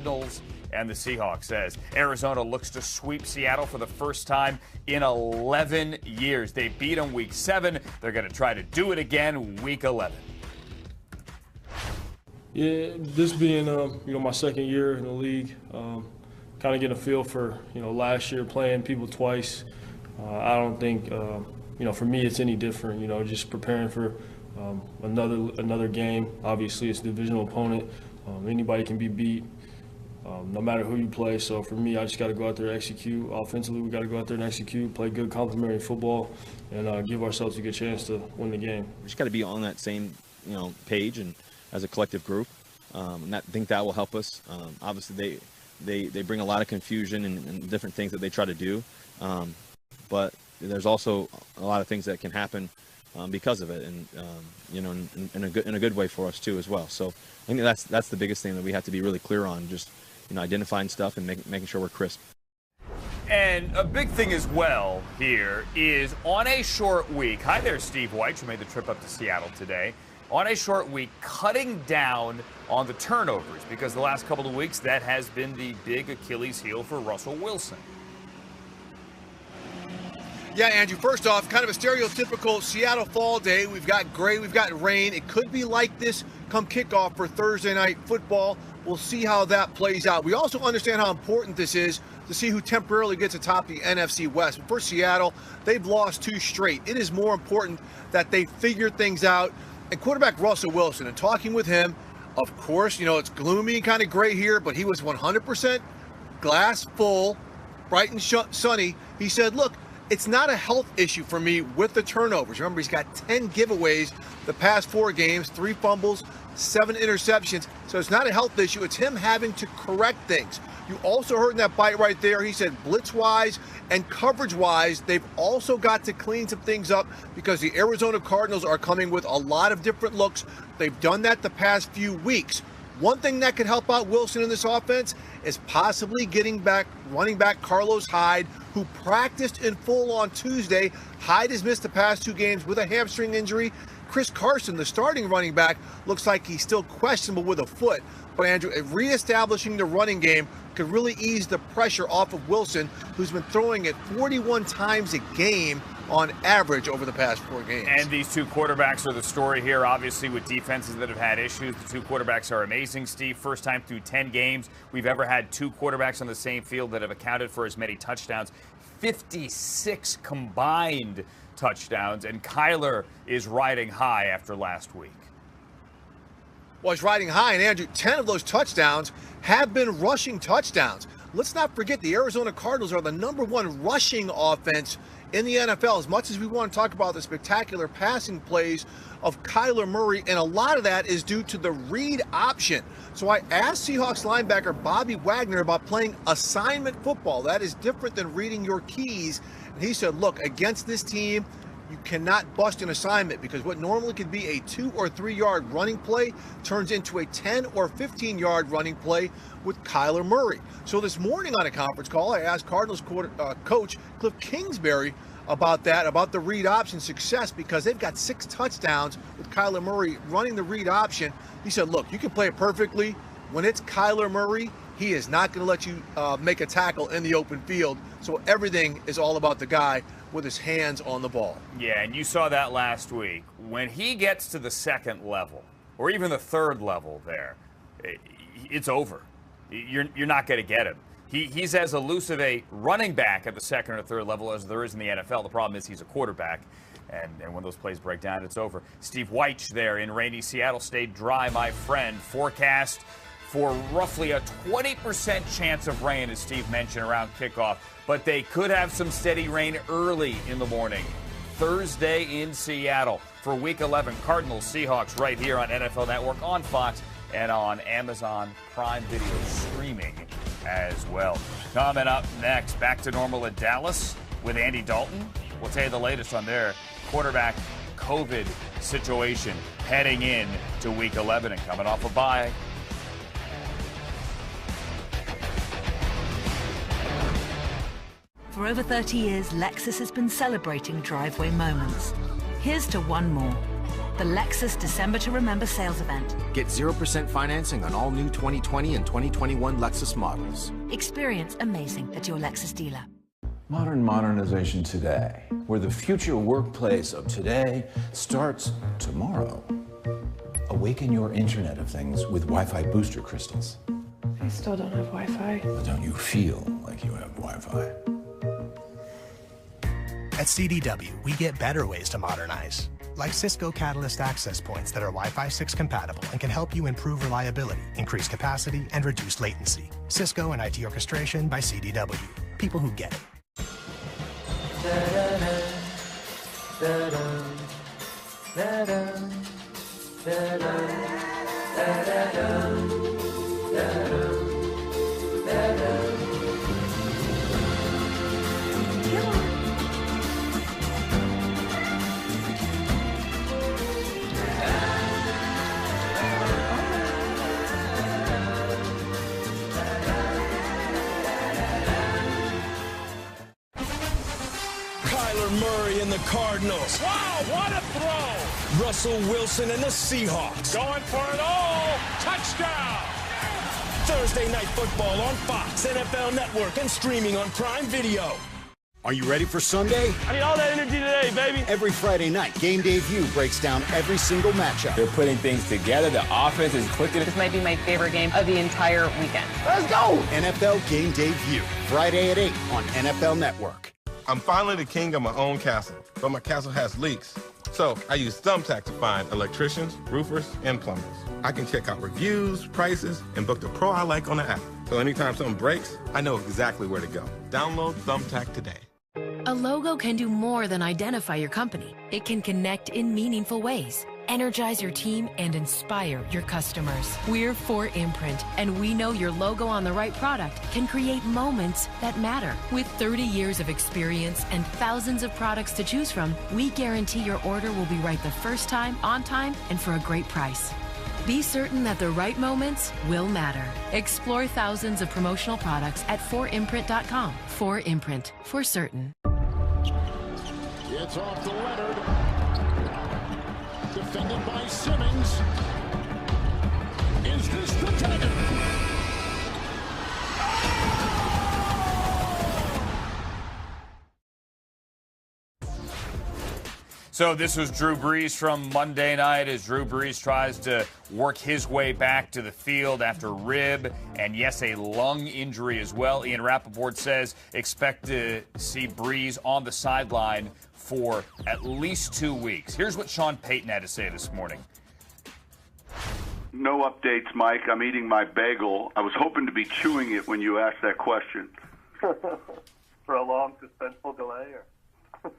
Cardinals and the Seahawks, as Arizona looks to sweep Seattle for the first time in 11 years. They beat them week 7. They're going to try to do it again week 11. Yeah, this being my second year in the league, kind of getting a feel for last year playing people twice. I don't think for me it's any different. Just preparing for another game. Obviously, it's a divisional opponent. Anybody can be beat, no matter who you play. So for me, I just got to go out there and execute. Offensively, we got to go out there and execute, play good complementary football, and give ourselves a good chance to win the game. We just got to be on that same page and as a collective group. And I think that will help us. Obviously, they bring a lot of confusion and different things that they try to do, but there's also a lot of things that can happen because of it, and in a good way for us too as well. So I think that's the biggest thing that we have to be really clear on, just identifying stuff and making sure we're crisp. And a big thing as well here is on a short week. Hi there, Steve White, who made the trip up to Seattle today. On a short week, cutting down on the turnovers, because the last couple of weeks that has been the big Achilles heel for Russell Wilson. Yeah, Andrew, first off, kind of a stereotypical Seattle fall day. We've got gray, we've got rain. It could be like this come kickoff for Thursday night football. We'll see how that plays out. We also understand how important this is to see who temporarily gets atop the NFC West. But for Seattle, they've lost 2 straight. It is more important that they figure things out. And quarterback Russell Wilson, and talking with him, of course, it's gloomy and kind of gray here, but he was 100% glass full, bright and sunny. He said, look, it's not a health issue for me with the turnovers. Remember, he's got 10 giveaways the past 4 games, 3 fumbles, 7 interceptions. So it's not a health issue. It's him having to correct things. You also heard in that bite right there, he said blitz-wise and coverage-wise, they've also got to clean some things up because the Arizona Cardinals are coming with a lot of different looks. They've done that the past few weeks. One thing that could help out Wilson in this offense is possibly getting back running back Carlos Hyde, who practiced in full on Tuesday. Hyde has missed the past 2 games with a hamstring injury. Chris Carson, the starting running back, looks like he's still questionable with a foot. But Andrew, reestablishing the running game could really ease the pressure off of Wilson, who's been throwing it 41 times a game on average over the past 4 games. And these 2 quarterbacks are the story here, obviously, with defenses that have had issues. The 2 quarterbacks are amazing, Steve. First time through 10 games we've ever had 2 quarterbacks on the same field that have accounted for as many touchdowns. 56 combined touchdowns, and Kyler is riding high after last week. Well, he's riding high, and Andrew, 10 of those touchdowns have been rushing touchdowns. Let's not forget the Arizona Cardinals are the #1 rushing offense in the NFL. As much as we want to talk about the spectacular passing plays of Kyler Murray, and a lot of that is due to the read option. So I asked Seahawks linebacker Bobby Wagner about playing assignment football. That is different than reading your keys. And he said, look, against this team, you cannot bust an assignment because what normally could be a 2 or 3 yard running play turns into a 10 or 15 yard running play with Kyler Murray. So this morning on a conference call, I asked Cardinals coach Cliff Kingsbury about that, about the read option success, because they've got 6 touchdowns with Kyler Murray running the read option. He said, look, you can play it perfectly. When it's Kyler Murray, he is not going to let you make a tackle in the open field. So everything is all about the guy with his hands on the ball. Yeah, and you saw that last week. When he gets to the 2nd level, or even the 3rd level there, it's over. You're not going to get him. He's as elusive a running back at the 2nd or 3rd level as there is in the NFL. The problem is he's a quarterback, and when those plays break down, it's over. Steve White there in rainy Seattle. Stayed dry, my friend. Forecast for roughly a 20% chance of rain, as Steve mentioned, around kickoff. But they could have some steady rain early in the morning. Thursday in Seattle for Week 11. Cardinals, Seahawks right here on NFL Network, on Fox, and on Amazon Prime Video streaming as well. Coming up next, back to normal at Dallas with Andy Dalton. We'll tell you the latest on their quarterback COVID situation heading in to Week 11 and coming off a bye. For over 30 years, Lexus has been celebrating driveway moments. Here's to one more. the Lexus December to Remember sales event. Get 0% financing on all new 2020 and 2021 Lexus models. Experience amazing at your Lexus dealer. Modern modernization today, where the future workplace of today starts tomorrow. Awaken your Internet of Things with Wi-Fi booster crystals. I still don't have Wi-Fi. But don't you feel like you have Wi-Fi? At CDW, we get better ways to modernize, like Cisco Catalyst access points that are Wi-Fi 6 compatible and can help you improve reliability, increase capacity, and reduce latency. Cisco and IT orchestration by CDW. People who get it. Murray and the Cardinals. Wow, what a throw! Russell Wilson and the Seahawks. Going for it all. Touchdown! Thursday Night Football on Fox, NFL Network, and streaming on Prime Video. Are you ready for Sunday? I need all that energy today, baby. Every Friday night, Gameday View breaks down every single matchup. They're putting things together. The offense is clicking. This might be my favorite game of the entire weekend. Let's go! NFL Gameday View, Friday at 8 on NFL Network. I'm finally the king of my own castle, but my castle has leaks. So I use Thumbtack to find electricians, roofers, and plumbers. I can check out reviews, prices, and book the pro I like on the app. So anytime something breaks, I know exactly where to go. Download Thumbtack today. A logo can do more than identify your company. It can connect in meaningful ways, energize your team, and inspire your customers. We're 4imprint, and we know your logo on the right product can create moments that matter. With 30 years of experience and thousands of products to choose from, we guarantee your order will be right the first time, on time, and for a great price. Be certain that the right moments will matter. Explore thousands of promotional products at 4imprint.com. 4imprint, for certain. It's off to Leonard. Defended by Simmons. Is this the Tiger? So this was Drew Brees from Monday night as Drew Brees tries to work his way back to the field after rib and, yes, a lung injury as well. Ian Rappaport says expect to see Brees on the sideline for at least 2 weeks. Here's what Sean Payton had to say this morning. No updates, Mike. I'm eating my bagel. I was hoping to be chewing it when you asked that question. For a long, suspenseful delay? Or?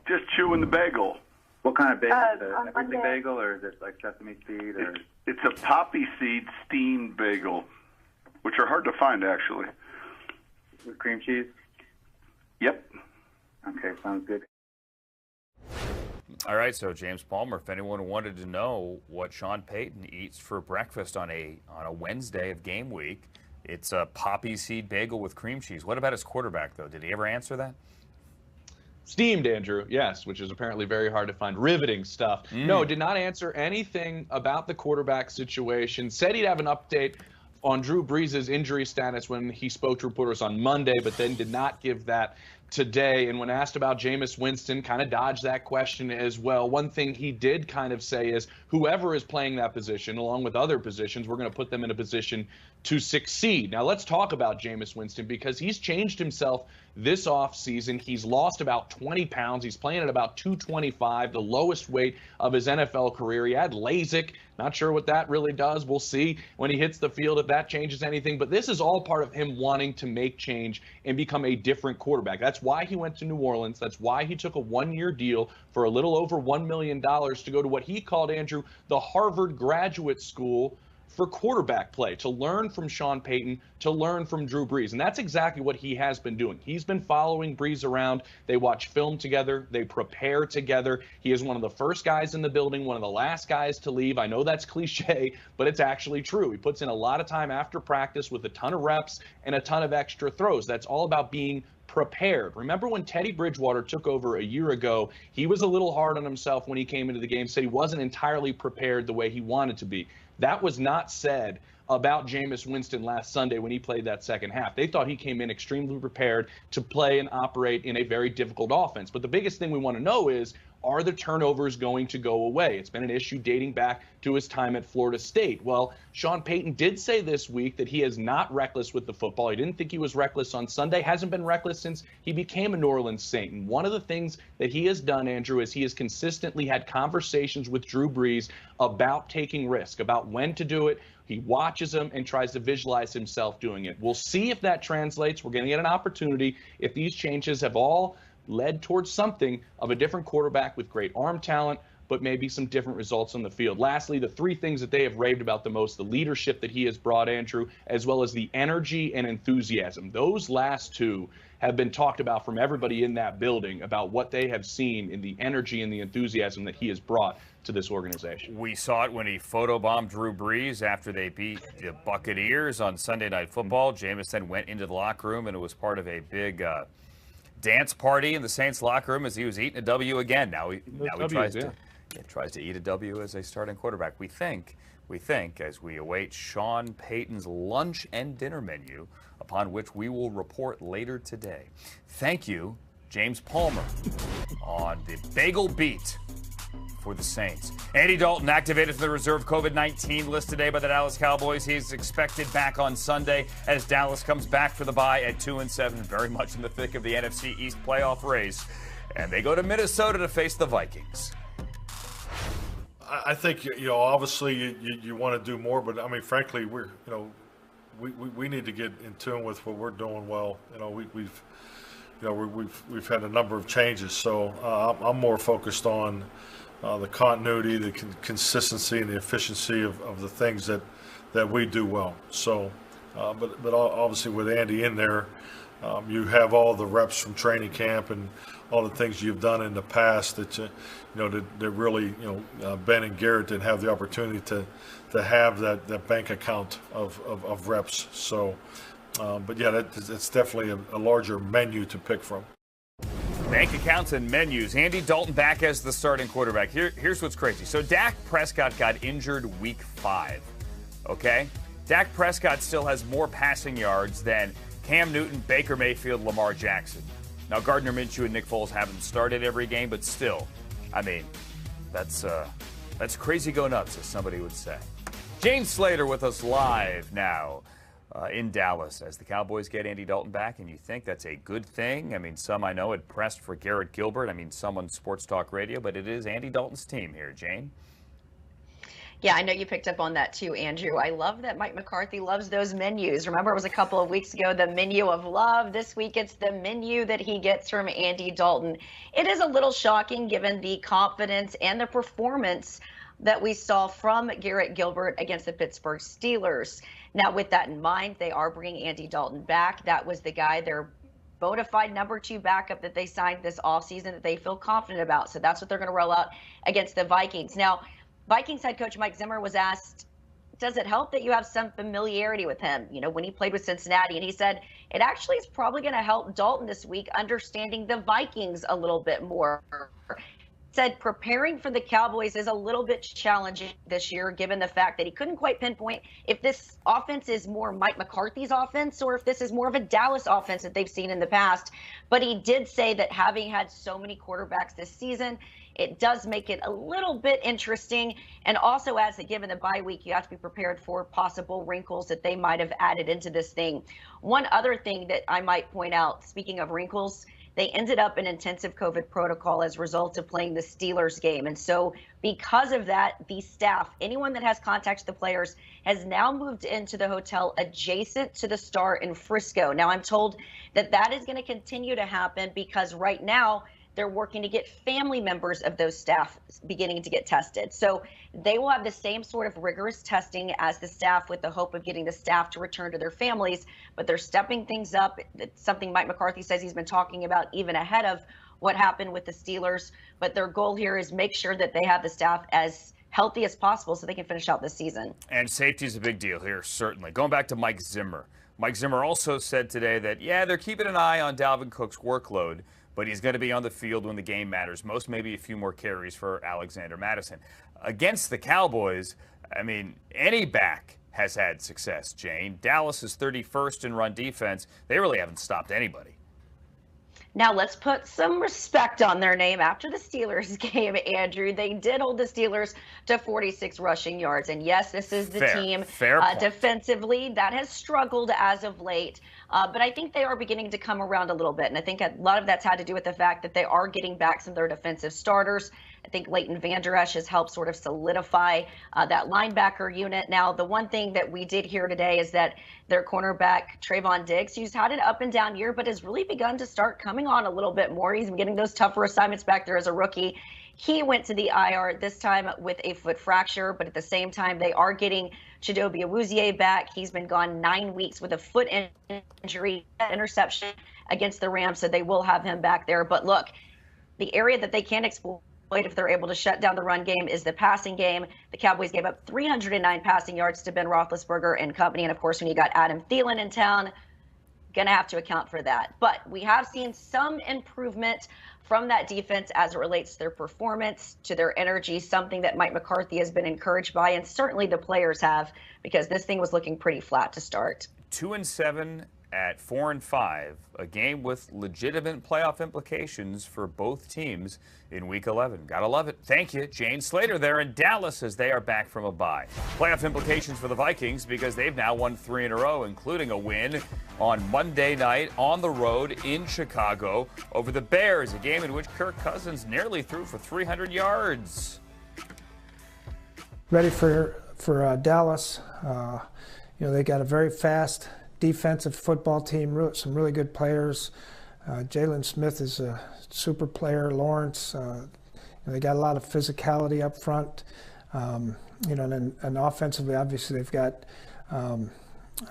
Just chewing the bagel. What kind of bagel? Is it everything bagel, or is it like sesame seed? Or? It's a poppy seed steamed bagel, which are hard to find, actually. With cream cheese? Yep. Okay, sounds good. All right, so James Palmer, if anyone wanted to know what Sean Payton eats for breakfast on a Wednesday of game week, it's a poppy seed bagel with cream cheese. What about his quarterback, though? Did he ever answer that? Steamed, Andrew, yes, which is apparently very hard to find. Riveting stuff. No, did not answer anything about the quarterback situation. Said he'd have an update on Drew Brees' injury status when he spoke to reporters on Monday, but then did not give that today. And when asked about Jameis Winston, kind of dodged that question as well. One thing he did kind of say is whoever is playing that position, along with other positions, we're going to put them in a position to succeed. Now, let's talk about Jameis Winston because he's changed himself this offseason. He's lost about 20 pounds. He's playing at about 225, the lowest weight of his NFL career. He had LASIK. Not sure what that really does. We'll see when he hits the field if that changes anything. But this is all part of him wanting to make change and become a different quarterback. That's why he went to New Orleans. That's why he took a one-year deal for a little over $1 million to go to what he called, Andrew, the Harvard Graduate School, for quarterback play, to learn from Sean Payton, to learn from Drew Brees. And that's exactly what he has been doing. He's been following Brees around. They watch film together. They prepare together. He is one of the first guys in the building, one of the last guys to leave. I know that's cliche, but it's actually true. He puts in a lot of time after practice with a ton of reps and a ton of extra throws. That's all about being prepared. Remember when Teddy Bridgewater took over a year ago, he was a little hard on himself when he came into the game, said he wasn't entirely prepared the way he wanted to be. That was not said about Jameis Winston last Sunday when he played that second half. They thought he came in extremely prepared to play and operate in a very difficult offense. But the biggest thing we want to know is, are the turnovers going to go away? It's been an issue dating back to his time at Florida State. Well, Sean Payton did say this week that he is not reckless with the football. He didn't think he was reckless on Sunday, hasn't been reckless since he became a New Orleans Saint. And one of the things that he has done, Andrew, is he has consistently had conversations with Drew Brees about taking risk, about when to do it. He watches him and tries to visualize himself doing it. We'll see if that translates. We're going to get an opportunity if these changes have all led towards something of a different quarterback with great arm talent, but maybe some different results on the field. Lastly, the three things that they have raved about the most: the leadership that he has brought, Andrew, as well as the energy and enthusiasm. Those last two have been talked about from everybody in that building about what they have seen in the energy and the enthusiasm that he has brought to this organization. We saw it when he photobombed Drew Brees after they beat the Buccaneers on Sunday Night Football. Jameis then went into the locker room, and it was part of a big dance party in the Saints locker room as he was eating a W again. Now he tries to eat a W as a starting quarterback. We think, as we await Sean Payton's lunch and dinner menu, upon which we will report later today. Thank you, James Palmer, on the Bagel Beat for the Saints. Andy Dalton activated from the reserve COVID-19 list today by the Dallas Cowboys. He's expected back on Sunday as Dallas comes back for the bye at 2-7, very much in the thick of the NFC East playoff race. And they go to Minnesota to face the Vikings. I think, obviously you want to do more, but I mean, frankly, we need to get in tune with what we're doing well. We've had a number of changes, so I'm more focused on the continuity, the consistency, and the efficiency of the things that we do well. So, but obviously with Andy in there, you have all the reps from training camp and all the things you've done in the past that that really Ben and Garrett didn't have the opportunity to have that bank account of reps. So, but yeah, it's definitely a larger menu to pick from. Bank accounts and menus. Andy Dalton back as the starting quarterback. Here's what's crazy. So Dak Prescott got injured week 5, okay? Dak Prescott still has more passing yards than Cam Newton, Baker Mayfield, Lamar Jackson. Now, Gardner Minshew and Nick Foles haven't started every game, but still, I mean, that's crazy go nuts, as somebody would say. James Slater with us live now. In Dallas as the Cowboys get Andy Dalton back, and you think that's a good thing? I mean, some I know had pressed for Garrett Gilbert. I mean, some on Sports Talk Radio, but it is Andy Dalton's team here, Jane. Yeah, I know you picked up on that too, Andrew. I love that Mike McCarthy loves those menus. Remember, it was a couple of weeks ago, the menu of love. This week, it's the menu that he gets from Andy Dalton. It is a little shocking given the confidence and the performance that we saw from Garrett Gilbert against the Pittsburgh Steelers. Now, with that in mind, they are bringing Andy Dalton back. That was the guy, their bona fide number 2 backup that they signed this offseason that they feel confident about. So that's what they're going to roll out against the Vikings. Now, Vikings head coach Mike Zimmer was asked, does it help that you have some familiarity with him, when he played with Cincinnati? And he said, it actually is probably going to help Dalton this week understanding the Vikings a little bit more. Said preparing for the Cowboys is a little bit challenging this year, given the fact that he couldn't quite pinpoint if this offense is more Mike McCarthy's offense or if this is more of a Dallas offense that they've seen in the past. But he did say that having had so many quarterbacks this season, it does make it a little bit interesting, and also adds that given the bye week, you have to be prepared for possible wrinkles that they might have added into this thing. One other thing that I might point out, speaking of wrinkles, they ended up in intensive COVID protocol as a result of playing the Steelers game. And so because of that, the staff, anyone that has contact with the players, has now moved into the hotel adjacent to the Star in Frisco. Now, I'm told that that is going to continue to happen because right now they're working to get family members of those staff beginning to get tested. So they will have the same sort of rigorous testing as the staff, with the hope of getting the staff to return to their families. But they're stepping things up. It's something Mike McCarthy says he's been talking about even ahead of what happened with the Steelers. But their goal here is make sure that they have the staff as healthy as possible so they can finish out this season. And safety is a big deal here, certainly. Going back to Mike Zimmer. Mike Zimmer also said today that, yeah, they're keeping an eye on Dalvin Cook's workload, but he's going to be on the field when the game matters. Most, maybe a few more carries for Alexander Mattison. Against the Cowboys, I mean, any back has had success, Jane. Dallas is 31st in run defense. They really haven't stopped anybody. Now let's put some respect on their name. After the Steelers game, Andrew, they did hold the Steelers to 46 rushing yards. And yes, this is the team defensively that has struggled as of late. But I think they are beginning to come around a little bit. And I think a lot of that's had to do with the fact that they are getting back some of their defensive starters. I think Leighton Vander Esch has helped sort of solidify that linebacker unit. Now, the one thing that we did hear today is that their cornerback, Trayvon Diggs, who's had an up and down year, but has really begun to start coming on a little bit more. He's been getting those tougher assignments back there as a rookie. He went to the IR this time with a foot fracture, but at the same time, they are getting Chidobe Awuzie back. He's been gone 9 weeks with a foot injury, interception against the Rams, so they will have him back there. But look, the area that they can exploit if they're able to shut down the run game is the passing game. The Cowboys gave up 309 passing yards to Ben Roethlisberger and company. And of course, when you got Adam Thielen in town, gonna have to account for that. But we have seen some improvement from that defense as it relates to their performance, to their energy, something that Mike McCarthy has been encouraged by, and certainly the players have, because this thing was looking pretty flat to start. 2-7 at 4-5, a game with legitimate playoff implications for both teams in Week 11. Gotta love it. Thank you, Jane Slater there in Dallas as they are back from a bye. Playoff implications for the Vikings because they've now won 3 in a row, including a win on Monday night on the road in Chicago over the Bears, a game in which Kirk Cousins nearly threw for 300 yards. Ready for Dallas. They got a very fast defensive football team, some really good players. Jalen Smith is a super player. Lawrence, they got a lot of physicality up front. And offensively, obviously, they've got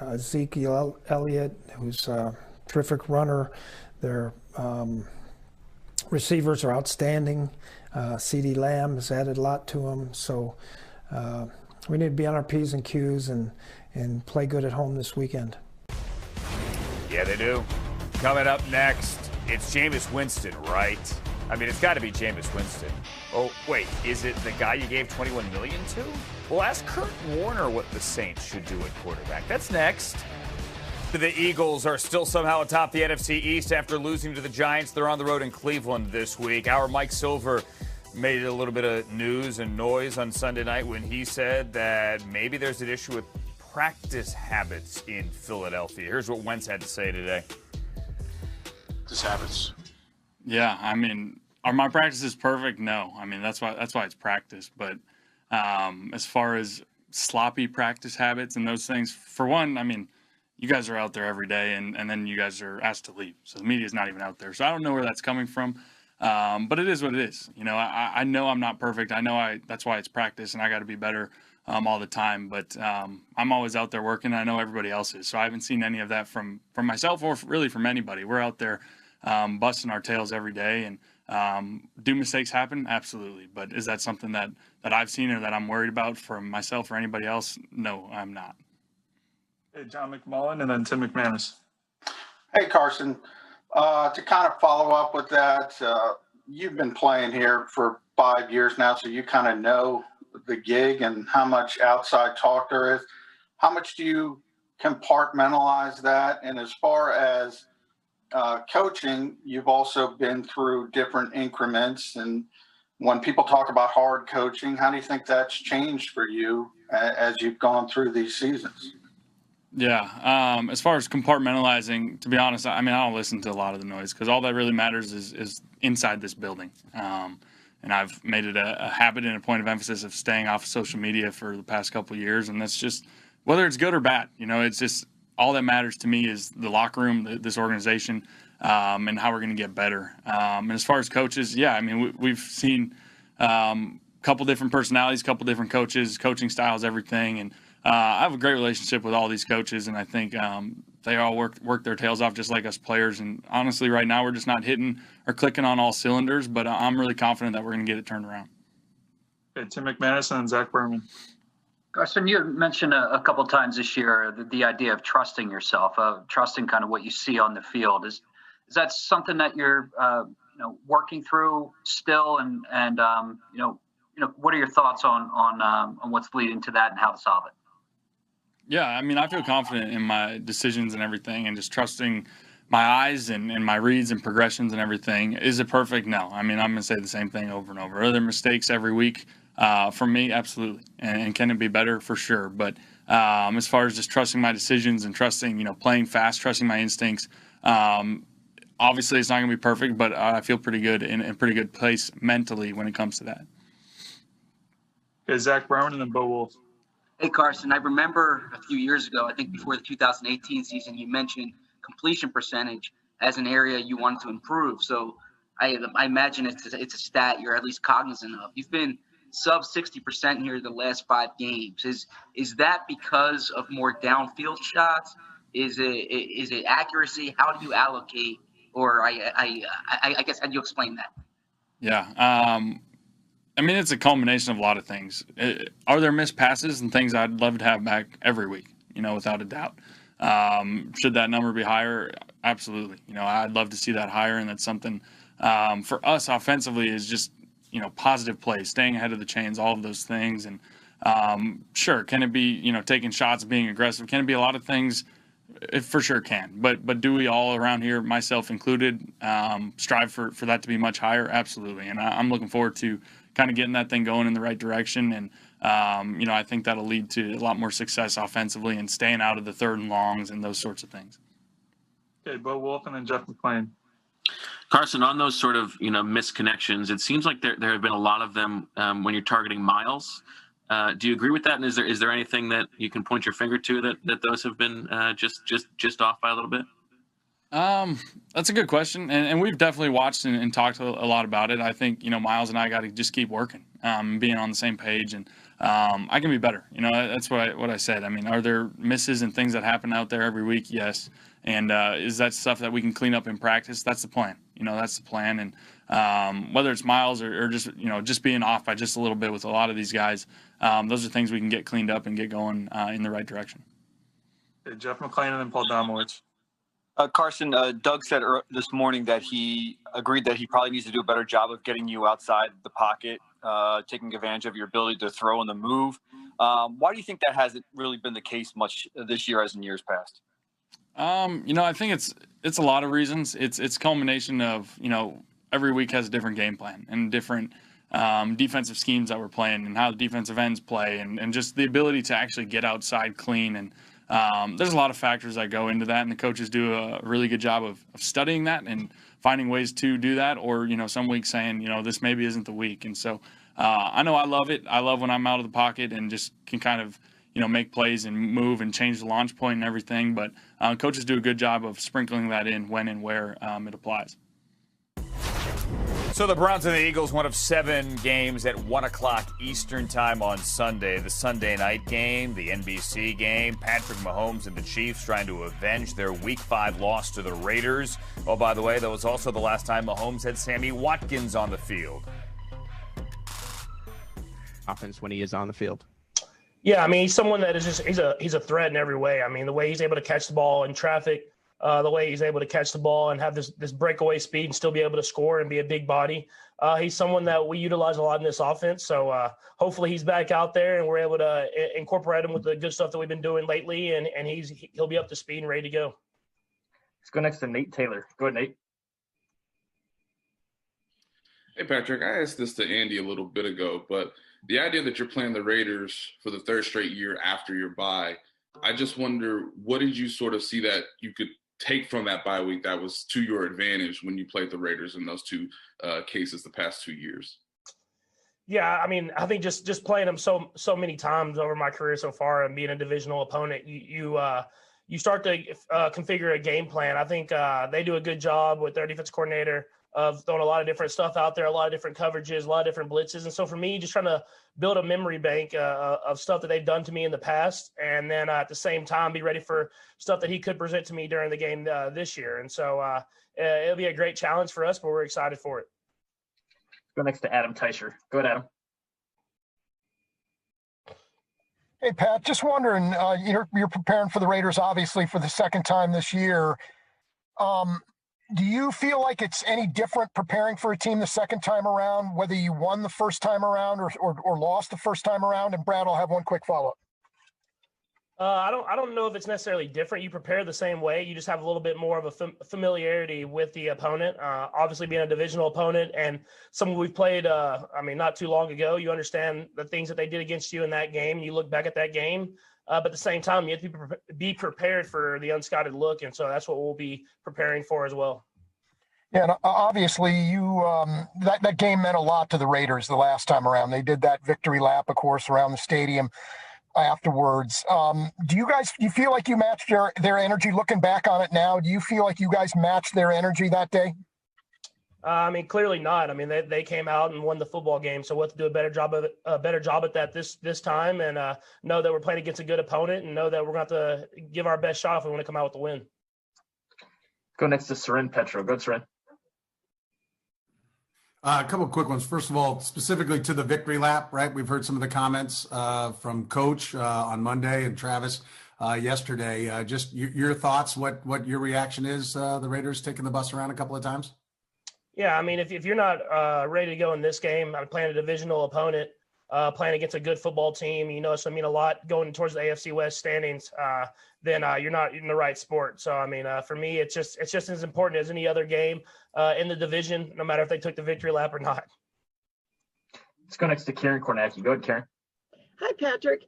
Ezekiel Elliott, who's a terrific runner. Their receivers are outstanding. CeeDee Lamb has added a lot to them. So we need to be on our P's and Q's and play good at home this weekend. Yeah, they do. Coming up next, it's Jameis Winston, right? I mean, it's got to be Jameis Winston. Oh, wait, is it the guy you gave $21 million to? Well, ask Kurt Warner what the Saints should do at quarterback. That's next. The Eagles are still somehow atop the NFC East after losing to the Giants. They're on the road in Cleveland this week. Our Mike Silver made a little bit of news and noise on Sunday night when he said that maybe there's an issue with practice habits in Philadelphia. Here's what Wentz had to say today. Practice habits. Yeah, I mean, are my practices perfect? No. I mean, that's why it's practice. But as far as sloppy practice habits and those things, for one, I mean, you guys are out there every day, and then you guys are asked to leave. So the media's not even out there. So I don't know where that's coming from. But it is what it is. I know I'm not perfect. I know that's why it's practice, and I got to be better all the time. But I'm always out there working. I know everybody else is. So I haven't seen any of that from myself or really from anybody. We're out there busting our tails every day. And do mistakes happen? Absolutely. But is that something that I've seen or that I'm worried about from myself or anybody else? No, I'm not. Hey, John McMullen and then Tim McManus. Hey, Carson. To kind of follow up with that, you've been playing here for 5 years now, so you kind of know the gig and how much outside talk there is. How much do you compartmentalize that? And as far as coaching, you've also been through different increments. And when people talk about hard coaching, how do you think that's changed for you as you've gone through these seasons? Yeah. As far as compartmentalizing, to be honest, I mean, I don't listen to a lot of the noise because all that really matters is inside this building. And I've made it a habit and a point of emphasis of staying off of social media for the past couple of years. And that's just, whether it's good or bad, it's just all that matters to me is the locker room, this organization, and how we're going to get better. And as far as coaches, yeah, I mean, we've seen a couple different personalities, couple different coaches, coaching styles, everything. And I have a great relationship with all these coaches, and I think they all work their tails off just like us players. And honestly, right now we're just not hitting or clicking on all cylinders, but I'm really confident that we're going to get it turned around. Okay, Tim McManus and Zach Berman. Carson, you had mentioned a couple of times this year the idea of trusting yourself, trusting kind of what you see on the field. Is that something that you're working through still? And what are your thoughts on what's leading to that and how to solve it? Yeah, I mean, I feel confident in my decisions and everything, and just trusting my eyes and my reads and progressions and everything. Is it perfect? No. I mean, I'm going to say the same thing over and over. Are there mistakes every week? For me, absolutely. And can it be better? For sure. But as far as just trusting my decisions and trusting, playing fast, trusting my instincts, obviously it's not going to be perfect, but I feel pretty good in a pretty good place mentally when it comes to that. Okay, Zach Brown and then Bo Wolf. Hey, Carson, I remember a few years ago, I think before the 2018 season, you mentioned completion percentage as an area you wanted to improve. So I imagine it's a stat you're at least cognizant of. You've been sub 60% here the last 5 games. Is that because of more downfield shots? Is it accuracy? How do you allocate? Or I guess, how do you explain that? Yeah. I mean, it's a culmination of a lot of things. Are there missed passes and things I'd love to have back every week, without a doubt. Should that number be higher? Absolutely. I'd love to see that higher, and that's something for us offensively is just, positive plays, staying ahead of the chains, all of those things. And sure, can it be, taking shots, being aggressive? Can it be a lot of things? It for sure can. But do we all around here, myself included, strive for that to be much higher? Absolutely. And I'm looking forward to kind of getting that thing going in the right direction. And, I think that'll lead to a lot more success offensively and staying out of the 3rd and longs and those sorts of things. Okay, Bo Wolf and then Jeff McClain. Carson, on those sort of, missed connections, it seems like there have been a lot of them when you're targeting Miles. Do you agree with that? And is there anything that you can point your finger to that those have been just off by a little bit? That's a good question. And we've definitely watched and talked a lot about it. I think, Miles and I got to just keep working, being on the same page, and I can be better. That's what I said. I mean, are there misses and things that happen out there every week? Yes. And is that stuff that we can clean up in practice? That's the plan. That's the plan. And whether it's Miles or just, just being off by just a little bit with a lot of these guys, those are things we can get cleaned up and get going in the right direction. Okay, Jeff McClain and then Paul Domowitz. Carson, Doug said this morning that he agreed that he probably needs to do a better job of getting you outside the pocket, taking advantage of your ability to throw and the move. Why do you think that hasn't really been the case much this year as in years past? I think it's a lot of reasons. It's a culmination of, every week has a different game plan and different defensive schemes that we're playing and how the defensive ends play and just the ability to actually get outside clean. And there's a lot of factors that go into that, and the coaches do a really good job of studying that and finding ways to do that, or, some weeks saying, this maybe isn't the week. And so I know I love it. I love when I'm out of the pocket and just can kind of, make plays and move and change the launch point and everything. But coaches do a good job of sprinkling that in when and where it applies. So the Browns and the Eagles, one of 7 games at 1 o'clock Eastern time on Sunday. The Sunday night game, the NBC game, Patrick Mahomes and the Chiefs trying to avenge their Week 5 loss to the Raiders. Oh, by the way, that was also the last time Mahomes had Sammy Watkins on the field. Offense when he is on the field. Yeah, I mean, he's someone that is just he's a threat in every way. I mean, the way he's able to catch the ball in traffic, the way he's able to catch the ball and have this breakaway speed and still be able to score and be a big body. He's someone that we utilize a lot in this offense. So hopefully he's back out there and we're able to incorporate him with the good stuff that we've been doing lately, and he'll be up to speed and ready to go. Let's go next to Nate Taylor. Go ahead, Nate. Hey, Patrick, I asked this to Andy a little bit ago, but the idea that you're playing the Raiders for the 3rd straight year after your bye, I just wonder, what did you sort of see that you could take from that bye week that was to your advantage when you played the Raiders in those 2 cases the past 2 years? Yeah, I mean, I think just playing them so many times over my career so far and being a divisional opponent, you you start to configure a game plan. I think they do a good job with their defense coordinator of throwing a lot of different stuff out there, a lot of different coverages, a lot of different blitzes. And so for me, just trying to build a memory bank of stuff that they've done to me in the past, and then at the same time be ready for stuff that he could present to me during the game this year. And so it'll be a great challenge for us, but we're excited for it. Go next to Adam Teicher. Go ahead, Adam. Hey, Pat, just wondering, you're preparing for the Raiders, obviously, for the second time this year. Do you feel like it's any different preparing for a team the second time around, whether you won the first time around or lost the first time around? And Brad, I'll have one quick follow-up. I don't know if it's necessarily different. You prepare the same way. You just have a little bit more of a familiarity with the opponent. Obviously, being a divisional opponent and someone we've played, not too long ago, you understand the things that they did against you in that game. You look back at that game. But at the same time, you have to be prepared for the unscouted look, and so that's what we'll be preparing for as well. Yeah, and obviously, that game meant a lot to the Raiders the last time around. They did that victory lap, of course, around the stadium afterwards. Do you feel like you matched their energy? Looking back on it now, do you feel like you guys matched their energy that day? Clearly not. They came out and won the football game, so we'll have to do a better job at that this time, and know that we're playing against a good opponent, and know that we're going to have to give our best shot if we want to come out with the win. Go next to Seren Petro. Go, Seren. A couple of quick ones. First of all, specifically to the victory lap, right? We've heard some of the comments from Coach on Monday and Travis yesterday. Just your thoughts, what your reaction is, the Raiders taking the bus around a couple of times? Yeah, if you're not ready to go in this game, I'm playing a divisional opponent, playing against a good football team, it's going to mean a lot going towards the AFC West standings, then you're not in the right sport. So, for me, it's just as important as any other game in the division, no matter if they took the victory lap or not. Let's go next to Karen Kornacki. Go ahead, Karen. Hi, Patrick.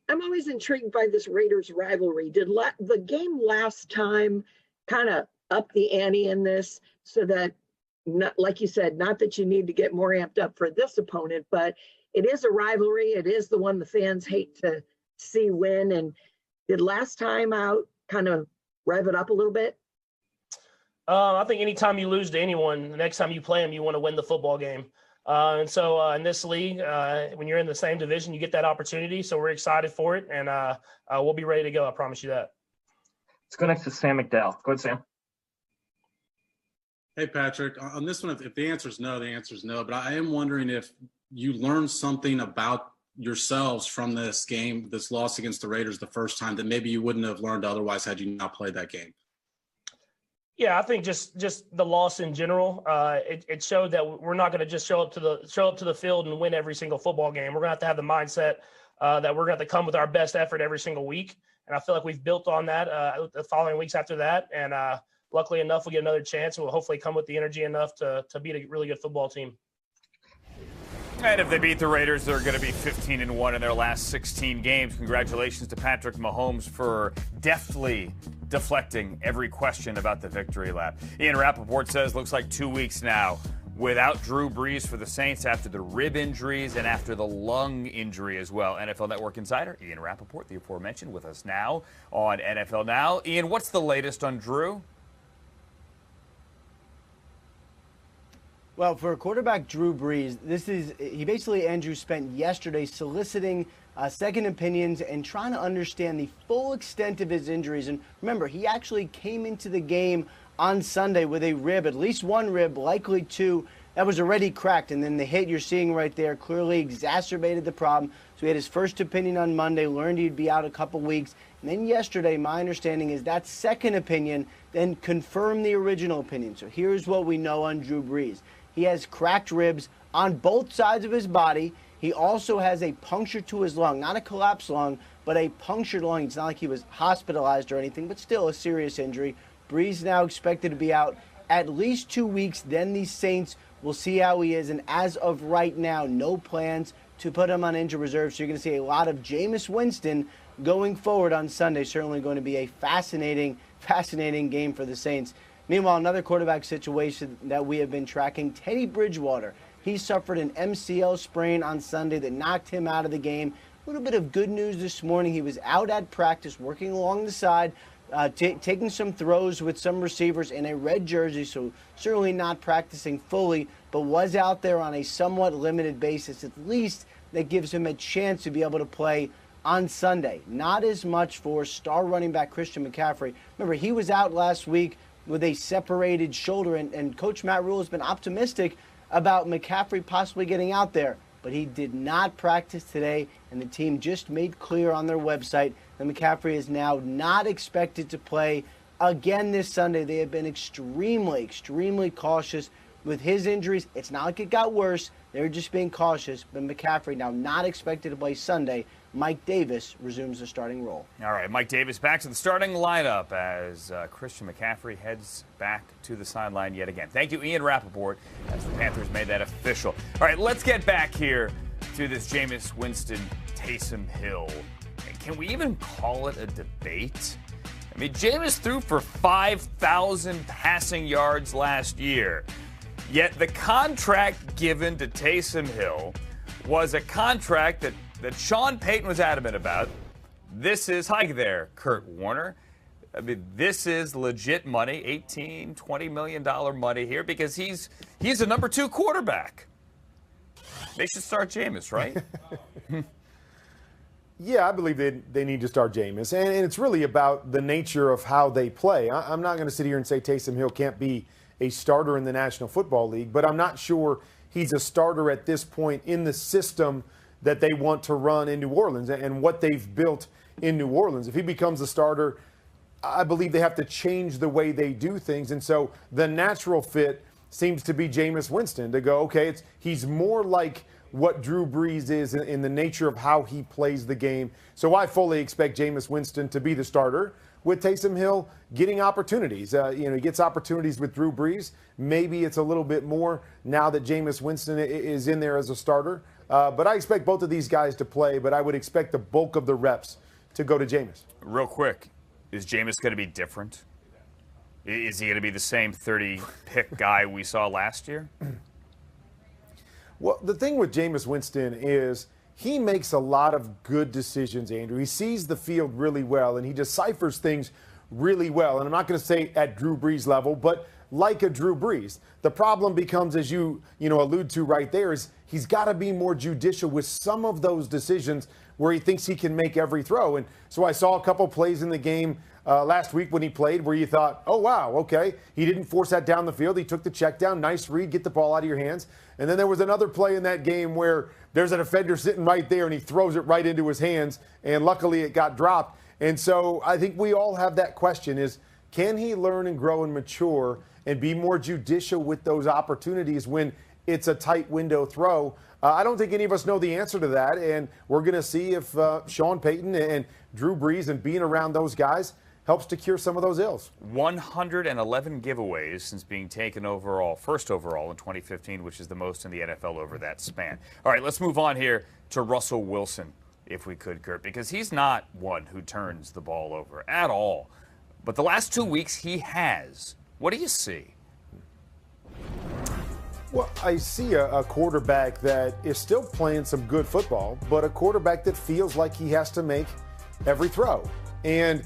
I'm always intrigued by this Raiders rivalry. Did the game last time kind of up the ante in this so that, not, like you said, not that you need to get more amped up for this opponent, but it is a rivalry. It is the one the fans hate to see win. And did last time out kind of rev it up a little bit? I think anytime you lose to anyone, the next time you play them, you want to win the football game. And so in this league, when you're in the same division, you get that opportunity. So we're excited for it, and we'll be ready to go. I promise you that. Let's go next to Sam McDowell. Go ahead, Sam. Hey, Patrick. On this one, if the answer is no, the answer is no. But I am wondering if you learned something about yourselves from this game, this loss against the Raiders the first time, that maybe you wouldn't have learned otherwise had you not played that game. Yeah, I think just the loss in general, it showed that we're not going to just show up to the field and win every single football game. We're going to have the mindset that we're going to come with our best effort every single week. And I feel like we've built on that the following weeks after that. And luckily enough, we'll get another chance, and we'll hopefully come with the energy enough to beat a really good football team. And if they beat the Raiders, they're going to be 15-1 in their last 16 games. Congratulations to Patrick Mahomes for deftly deflecting every question about the victory lap. Ian Rappaport says looks like 2 weeks now without Drew Brees for the Saints after the rib injuries and after the lung injury as well. NFL Network insider Ian Rappaport, the aforementioned, with us now on NFL Now. Ian, what's the latest on Drew? Well, for quarterback Drew Brees, he basically, Andrew, spent yesterday soliciting second opinions and trying to understand the full extent of his injuries. And remember, he actually came into the game on Sunday with a rib, at least one rib, likely two, that was already cracked. And then the hit you're seeing right there clearly exacerbated the problem. So he had his first opinion on Monday, learned he'd be out a couple weeks. And then yesterday, my understanding is that second opinion then confirmed the original opinion. So here's what we know on Drew Brees. He has cracked ribs on both sides of his body. He also has a puncture to his lung, not a collapsed lung, but a punctured lung. It's not like he was hospitalized or anything, but still a serious injury. Brees now expected to be out at least 2 weeks. Then the Saints will see how he is. And as of right now, no plans to put him on injured reserve. So you're going to see a lot of Jameis Winston going forward on Sunday. Certainly going to be a fascinating game for the Saints. Meanwhile, another quarterback situation that we have been tracking, Teddy Bridgewater. He suffered an MCL sprain on Sunday that knocked him out of the game. A little bit of good news this morning. He was out at practice working along the side, taking some throws with some receivers in a red jersey, so certainly not practicing fully, but was out there on a somewhat limited basis. At least that gives him a chance to be able to play on Sunday. Not as much for star running back Christian McCaffrey. Remember, he was out last week with a separated shoulder, and Coach Matt Rule has been optimistic about McCaffrey possibly getting out there, but he did not practice today, and the team just made clear on their website that McCaffrey is now not expected to play again this Sunday. They have been extremely cautious with his injuries. It's not like it got worse. They're just being cautious, but McCaffrey now not expected to play Sunday. Mike Davis resumes the starting role. All right, Mike Davis back to the starting lineup as Christian McCaffrey heads back to the sideline yet again. Thank you, Ian Rappaport, as the Panthers made that official. All right, let's get back here to this Jameis Winston Taysom Hill. Can we even call it a debate? I mean, Jameis threw for 5,000 passing yards last year, yet the contract given to Taysom Hill was a contract that Sean Payton was adamant about. This is, hi there, Kurt Warner. I mean, this is legit money, $18, $20 million money here, because he's a number 2 quarterback. They should start Jameis, right? Yeah, I believe they need to start Jameis. And it's really about the nature of how they play. I'm not going to sit here and say Taysom Hill can't be a starter in the National Football League, but I'm not sure he's a starter at this point in the system that they want to run in New Orleans and what they've built in New Orleans. If he becomes a starter, I believe they have to change the way they do things. And so the natural fit seems to be Jameis Winston to go, okay, he's more like what Drew Brees is in the nature of how he plays the game. So I fully expect Jameis Winston to be the starter, with Taysom Hill getting opportunities. He gets opportunities with Drew Brees. Maybe it's a little bit more now that Jameis Winston is in there as a starter. But I expect both of these guys to play, but I would expect the bulk of the reps to go to Jameis. Real quick, is Jameis going to be different? Is he going to be the same 30-pick guy we saw last year? Well, the thing with Jameis Winston is he makes a lot of good decisions, Andrew. He sees the field really well, and he deciphers things really well. And I'm not going to say at Drew Brees level, but like a Drew Brees. The problem becomes, as you allude to right there, is he's got to be more judicial with some of those decisions where he thinks he can make every throw. And so I saw a couple plays in the game last week when he played where you thought, oh, wow, okay. He didn't force that down the field. He took the check down. Nice read. Get the ball out of your hands. And then there was another play in that game where there's a defender sitting right there and he throws it right into his hands. And luckily it got dropped. And so I think we all have that question is, can he learn and grow and mature and be more judicial with those opportunities when it's a tight window throw? I don't think any of us know the answer to that. And we're going to see if Sean Payton and Drew Brees and being around those guys helps to cure some of those ills. 111 giveaways since being taken first overall in 2015, which is the most in the NFL over that span. All right, let's move on here to Russell Wilson, if we could, Kurt, because he's not one who turns the ball over at all. But the last 2 weeks he has. What do you see? Well, I see a quarterback that is still playing some good football, but a quarterback that feels like he has to make every throw. And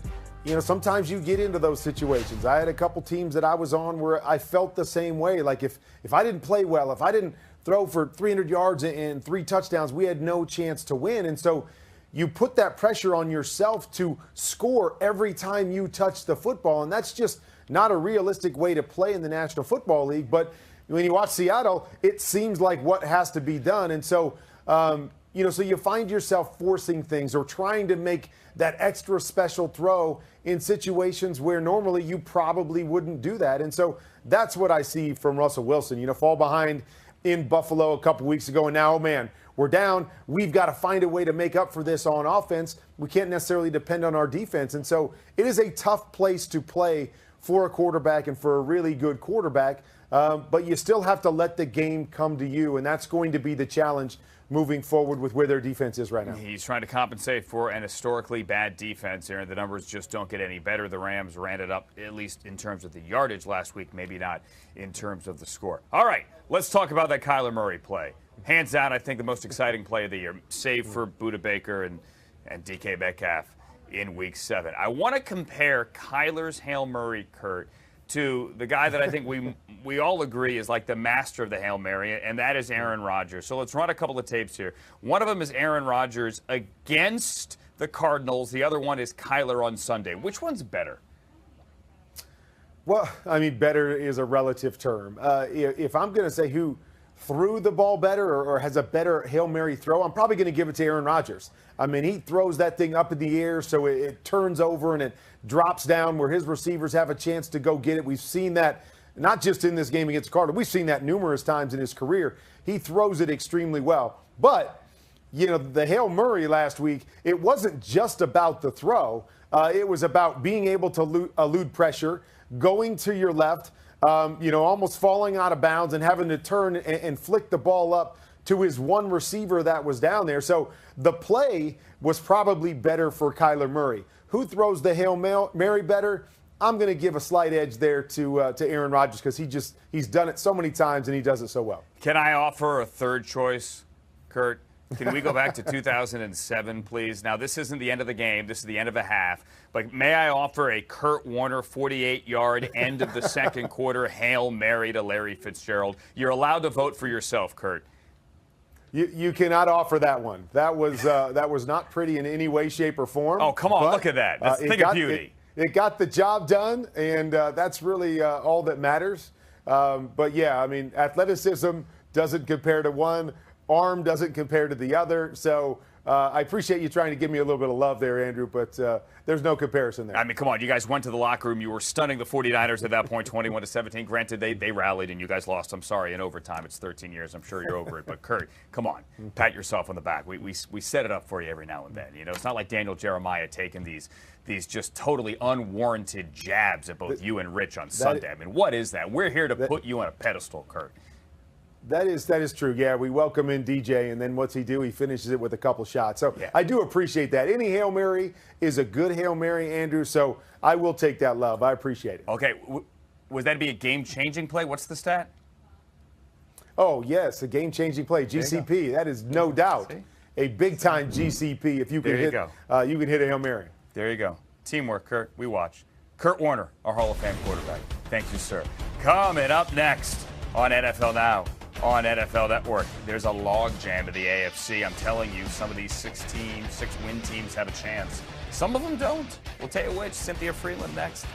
sometimes you get into those situations. I had a couple teams that I was on where I felt the same way. Like if I didn't play well, if I didn't throw for 300 yards and 3 touchdowns, we had no chance to win. And so you put that pressure on yourself to score every time you touch the football. And that's just not a realistic way to play in the National Football League. But when you watch Seattle, it seems like what has to be done. And so, so you find yourself forcing things or trying to make that extra special throw in situations where normally you probably wouldn't do that. And so that's what I see from Russell Wilson. Fall behind in Buffalo a couple weeks ago, and now, oh man, we're down. We've got to find a way to make up for this on offense. We can't necessarily depend on our defense. And so it is a tough place to play for a quarterback and for a really good quarterback. But you still have to let the game come to you, and that's going to be the challenge moving forward with where their defense is right now. He's trying to compensate for an historically bad defense here, and the numbers just don't get any better. The Rams ran it up, at least in terms of the yardage last week, maybe not in terms of the score. All right, let's talk about that Kyler Murray play. Hands down, I think the most exciting play of the year, save for Budda Baker and DK Metcalf in Week 7. I want to compare Kyler's Hail Murray, Kurt, to the guy that I think we all agree is like the master of the Hail Mary, and that is Aaron Rodgers. So let's run a couple of tapes here. One of them is Aaron Rodgers against the Cardinals. The other one is Kyler on Sunday. Which one's better? Well, I mean, better is a relative term. If I'm going to say who threw the ball better or has a better Hail Mary throw, I'm probably going to give it to Aaron Rodgers. I mean, he throws that thing up in the air so it turns over and it drops down where his receivers have a chance to go get it. We've seen that not just in this game against the Cardinals. We've seen that numerous times in his career. He throws it extremely well. But, you know, the Hail Murray last week, it wasn't just about the throw. It was about being able to elude pressure, going to your left, almost falling out of bounds and having to turn and flick the ball up to his one receiver that was down there. So the play was probably better for Kyler Murray. Who throws the Hail Mary better? I'm going to give a slight edge there to Aaron Rodgers because he's done it so many times and he does it so well. Can I offer a third choice, Kurt? Can we go back to 2007, please? Now, this isn't the end of the game. This is the end of a half. But may I offer a Kurt Warner 48-yard end of the second quarter Hail Mary to Larry Fitzgerald? You're allowed to vote for yourself, Kurt. You cannot offer that one. That was not pretty in any way, shape, or form. Oh, come on. Look at that. That's a thing of beauty. It got the job done, and that's really all that matters. But, yeah, I mean, athleticism doesn't compare to one. Arm doesn't compare to the other. So I appreciate you trying to give me a little bit of love there, Andrew, but there's no comparison there. I mean, come on. You guys went to the locker room. You were stunning the 49ers at that point, 21-17. Granted, they rallied and you guys lost. I'm sorry, in overtime. It's 13 years. I'm sure you're over it. But, Kurt, come on. Pat yourself on the back. We set it up for you every now and then. You know, it's not like Daniel Jeremiah taking these just totally unwarranted jabs at both you and Rich on Sunday. I mean, what is that? We're here to put you on a pedestal, Kurt. That is true. Yeah, we welcome in DJ, and then what's he do? He finishes it with a couple shots. So yeah. I do appreciate that. Any Hail Mary is a good Hail Mary, Andrew, so I will take that love. I appreciate it. Okay. Was that be a game-changing play? What's the stat? Oh, yes, a game-changing play. GCP, that is no doubt a big-time GCP. If you can hit a Hail Mary. There you go. Teamwork, Kurt. We watch. Kurt Warner, our Hall of Fame quarterback. Thank you, sir. Coming up next on NFL Now. On NFL Network, there's a log jam of the AFC. I'm telling you, some of these six-win teams have a chance. Some of them don't. We'll tell you which. Cynthia Freeland next.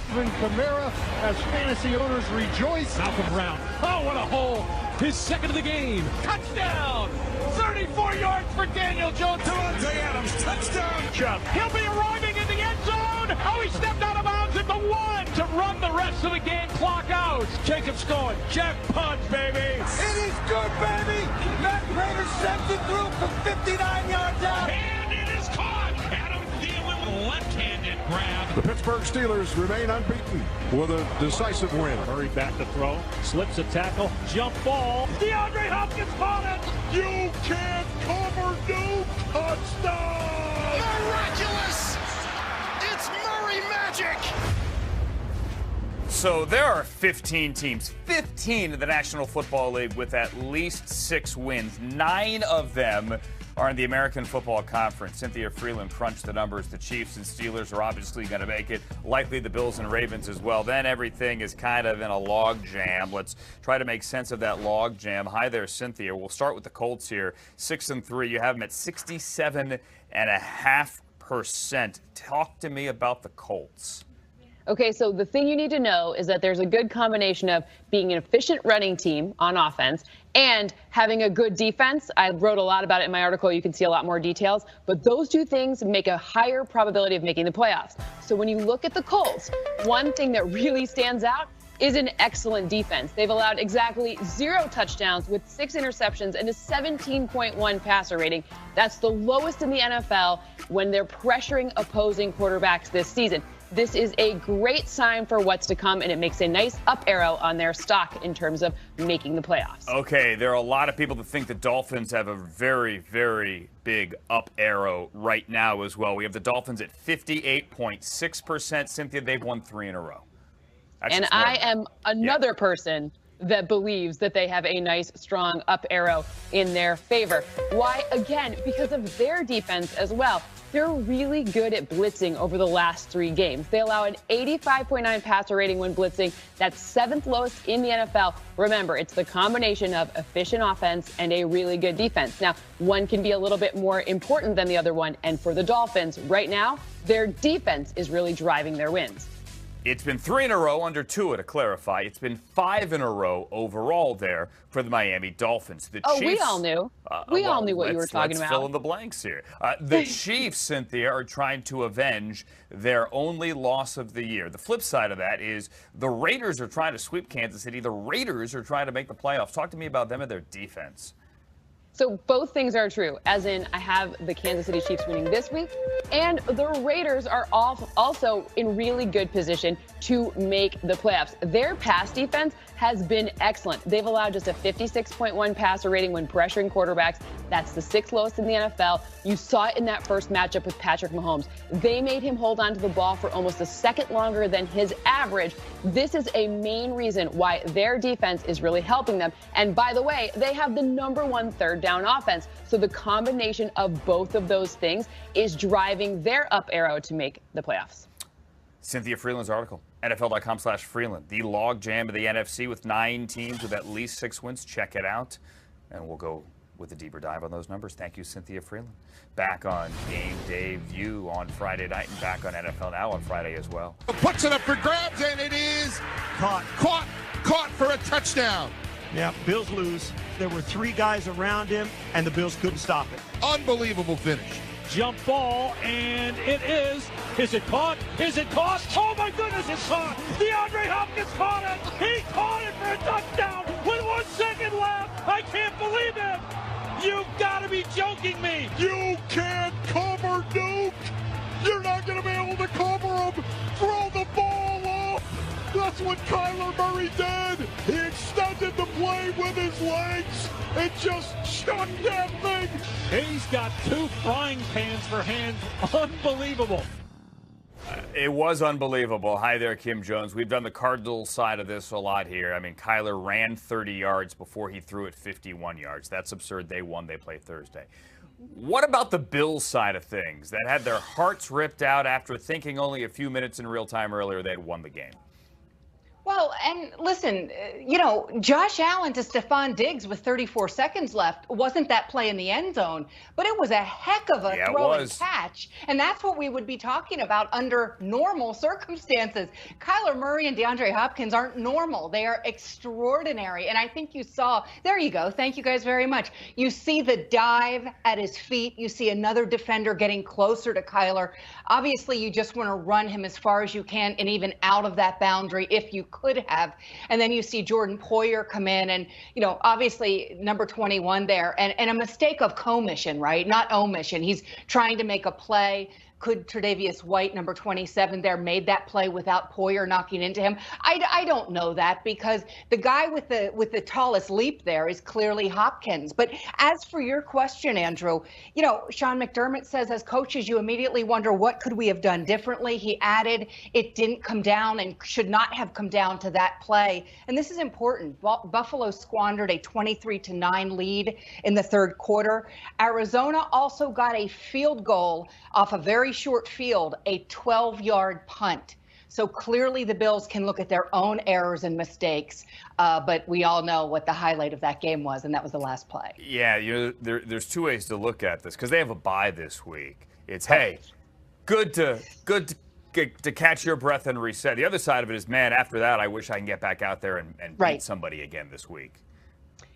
Kamara, as fantasy owners rejoice. Malcolm Brown. Oh, what a hole. His second of the game. Touchdown. 34 yards for Daniel Jones. Devontae Adams, touchdown. Chubb. He'll be arriving in the end zone. Oh, he stepped out of bounds at the 1 to run the rest of the game clock out. Jacobs going. Jack punch, baby. It is good, baby. Matt Prater sends it through from 59 yards out. And it is caught. Adam Thielen with a left-handed grab. The Pittsburgh Steelers remain unbeaten with a decisive win. Murray back to throw. Slips a tackle. Jump ball. DeAndre Hopkins caught it. You can't cover. No touchdown. Miraculous. It's Murray magic. So there are 15 teams, 15 in the National Football League with at least 6 wins. 9 of them are in the American Football Conference. Cynthia Freeland crunched the numbers. The Chiefs and Steelers are obviously going to make it. Likely the Bills and Ravens as well. Then everything is kind of in a log jam. Let's try to make sense of that log jam. Hi there, Cynthia. We'll start with the Colts here. 6-3. You have them at 67.5%. Talk to me about the Colts. Okay, so the thing you need to know is that there's a good combination of being an efficient running team on offense and having a good defense. I wrote a lot about it in my article. You can see a lot more details. But those two things make a higher probability of making the playoffs. So when you look at the Colts, one thing that really stands out is an excellent defense. They've allowed exactly 0 touchdowns with 6 interceptions and a 17.1 passer rating. That's the lowest in the NFL when they're pressuring opposing quarterbacks this season. this is a great sign for what's to come, and it makes a nice up arrow on their stock in terms of making the playoffs. Okay, there are a lot of people that think the Dolphins have a very, very big up arrow right now as well. We have the Dolphins at 58.6%. Cynthia, they've won 3 in a row. And I am another person that believes that they have a nice, strong up arrow in their favor. Why? Again, because of their defense as well. They're really good at blitzing over the last 3 games. They allow an 85.9 passer rating when blitzing. That's 7th lowest in the NFL. Remember, it's the combination of efficient offense and a really good defense. Now, one can be a little bit more important than the other one. And for the Dolphins, right now, their defense is really driving their wins. It's been 3 in a row under Tua, to clarify. It's been 5 in a row overall there for the Miami Dolphins. The Chiefs, we all knew. We all knew what you were talking about. Let's fill in the blanks here. The Chiefs, Cynthia, are trying to avenge their only loss of the year. The flip side of that is the Raiders are trying to sweep Kansas City. The Raiders are trying to make the playoffs. Talk to me about them and their defense. So both things are true, as in I have the Kansas City Chiefs winning this week, and the Raiders are also in really good position to make the playoffs. Their pass defense has been excellent. They've allowed just a 56.1 passer rating when pressuring quarterbacks. That's the 6th lowest in the NFL. You saw it in that first matchup with Patrick Mahomes. They made him hold on to the ball for almost a second longer than his average. This is a main reason why their defense is really helping them. And by the way, they have the #1 third down offense. So the combination of both of those things is driving their up arrow to make the playoffs. Cynthia Freeland's article, NFL.com/Freeland. The log jam of the NFC with 9 teams with at least 6 wins. Check it out. And we'll go with a deeper dive on those numbers. Thank you, Cynthia Freeland. Back on Game Day View on Friday night and back on NFL Now on Friday as well. Puts it up for grabs, and it is caught for a touchdown. Yeah, Bills lose. There were 3 guys around him, and the Bills couldn't stop it. Unbelievable finish. Jump ball, and it is. Is it caught? Is it caught? Oh, my goodness, it's caught. DeAndre Hopkins caught it. He caught it for a touchdown with 1 second left. I can't believe it. You've got to be joking me. You can't cover Duke. You're not going to be able to cover him. Throw the ball off. That's what Kyler Murray did. He extended the play with his legs and just chucked that thing. He's got 2 frying pans for hands. Unbelievable. It was unbelievable. Hi there, Kim Jones. We've done the Cardinals side of this a lot here. I mean, Kyler ran 30 yards before he threw it 51 yards. That's absurd. They won. They play Thursday. What about the Bills side of things that had their hearts ripped out after thinking only a few minutes in real time earlier they had won the game? Well, and listen, Josh Allen to Stephon Diggs with 34 seconds left wasn't that play in the end zone, but it was a heck of a throw and catch. And that's what we would be talking about under normal circumstances. Kyler Murray and DeAndre Hopkins aren't normal. They are extraordinary. And I think you saw, there you go. Thank you guys very much. You see the dive at his feet. You see another defender getting closer to Kyler. Obviously, you just want to run him as far as you can and even out of that boundary if you could have. And then you see Jordan Poyer come in and, obviously number 21 there and a mistake of commission, right? Not omission. He's trying to make a play. Could Tre'Davious White, number 27 there, made that play without Poyer knocking into him? I don't know that because the guy with the tallest leap there is clearly Hopkins. But as for your question, Andrew, Sean McDermott says as coaches, you immediately wonder what could we have done differently. He added it didn't come down and should not have come down to that play. And this is important. Buffalo squandered a 23-9 lead in the 3rd quarter. Arizona also got a field goal off a very short field, a 12-yard punt. So clearly the Bills can look at their own errors and mistakes, but we all know what the highlight of that game was, and that was the last play. Yeah, there's 2 ways to look at this because they have a bye this week. It's, hey, good to catch your breath and reset. The other side of it is, man, after that, I wish I can get back out there and beat somebody again this week.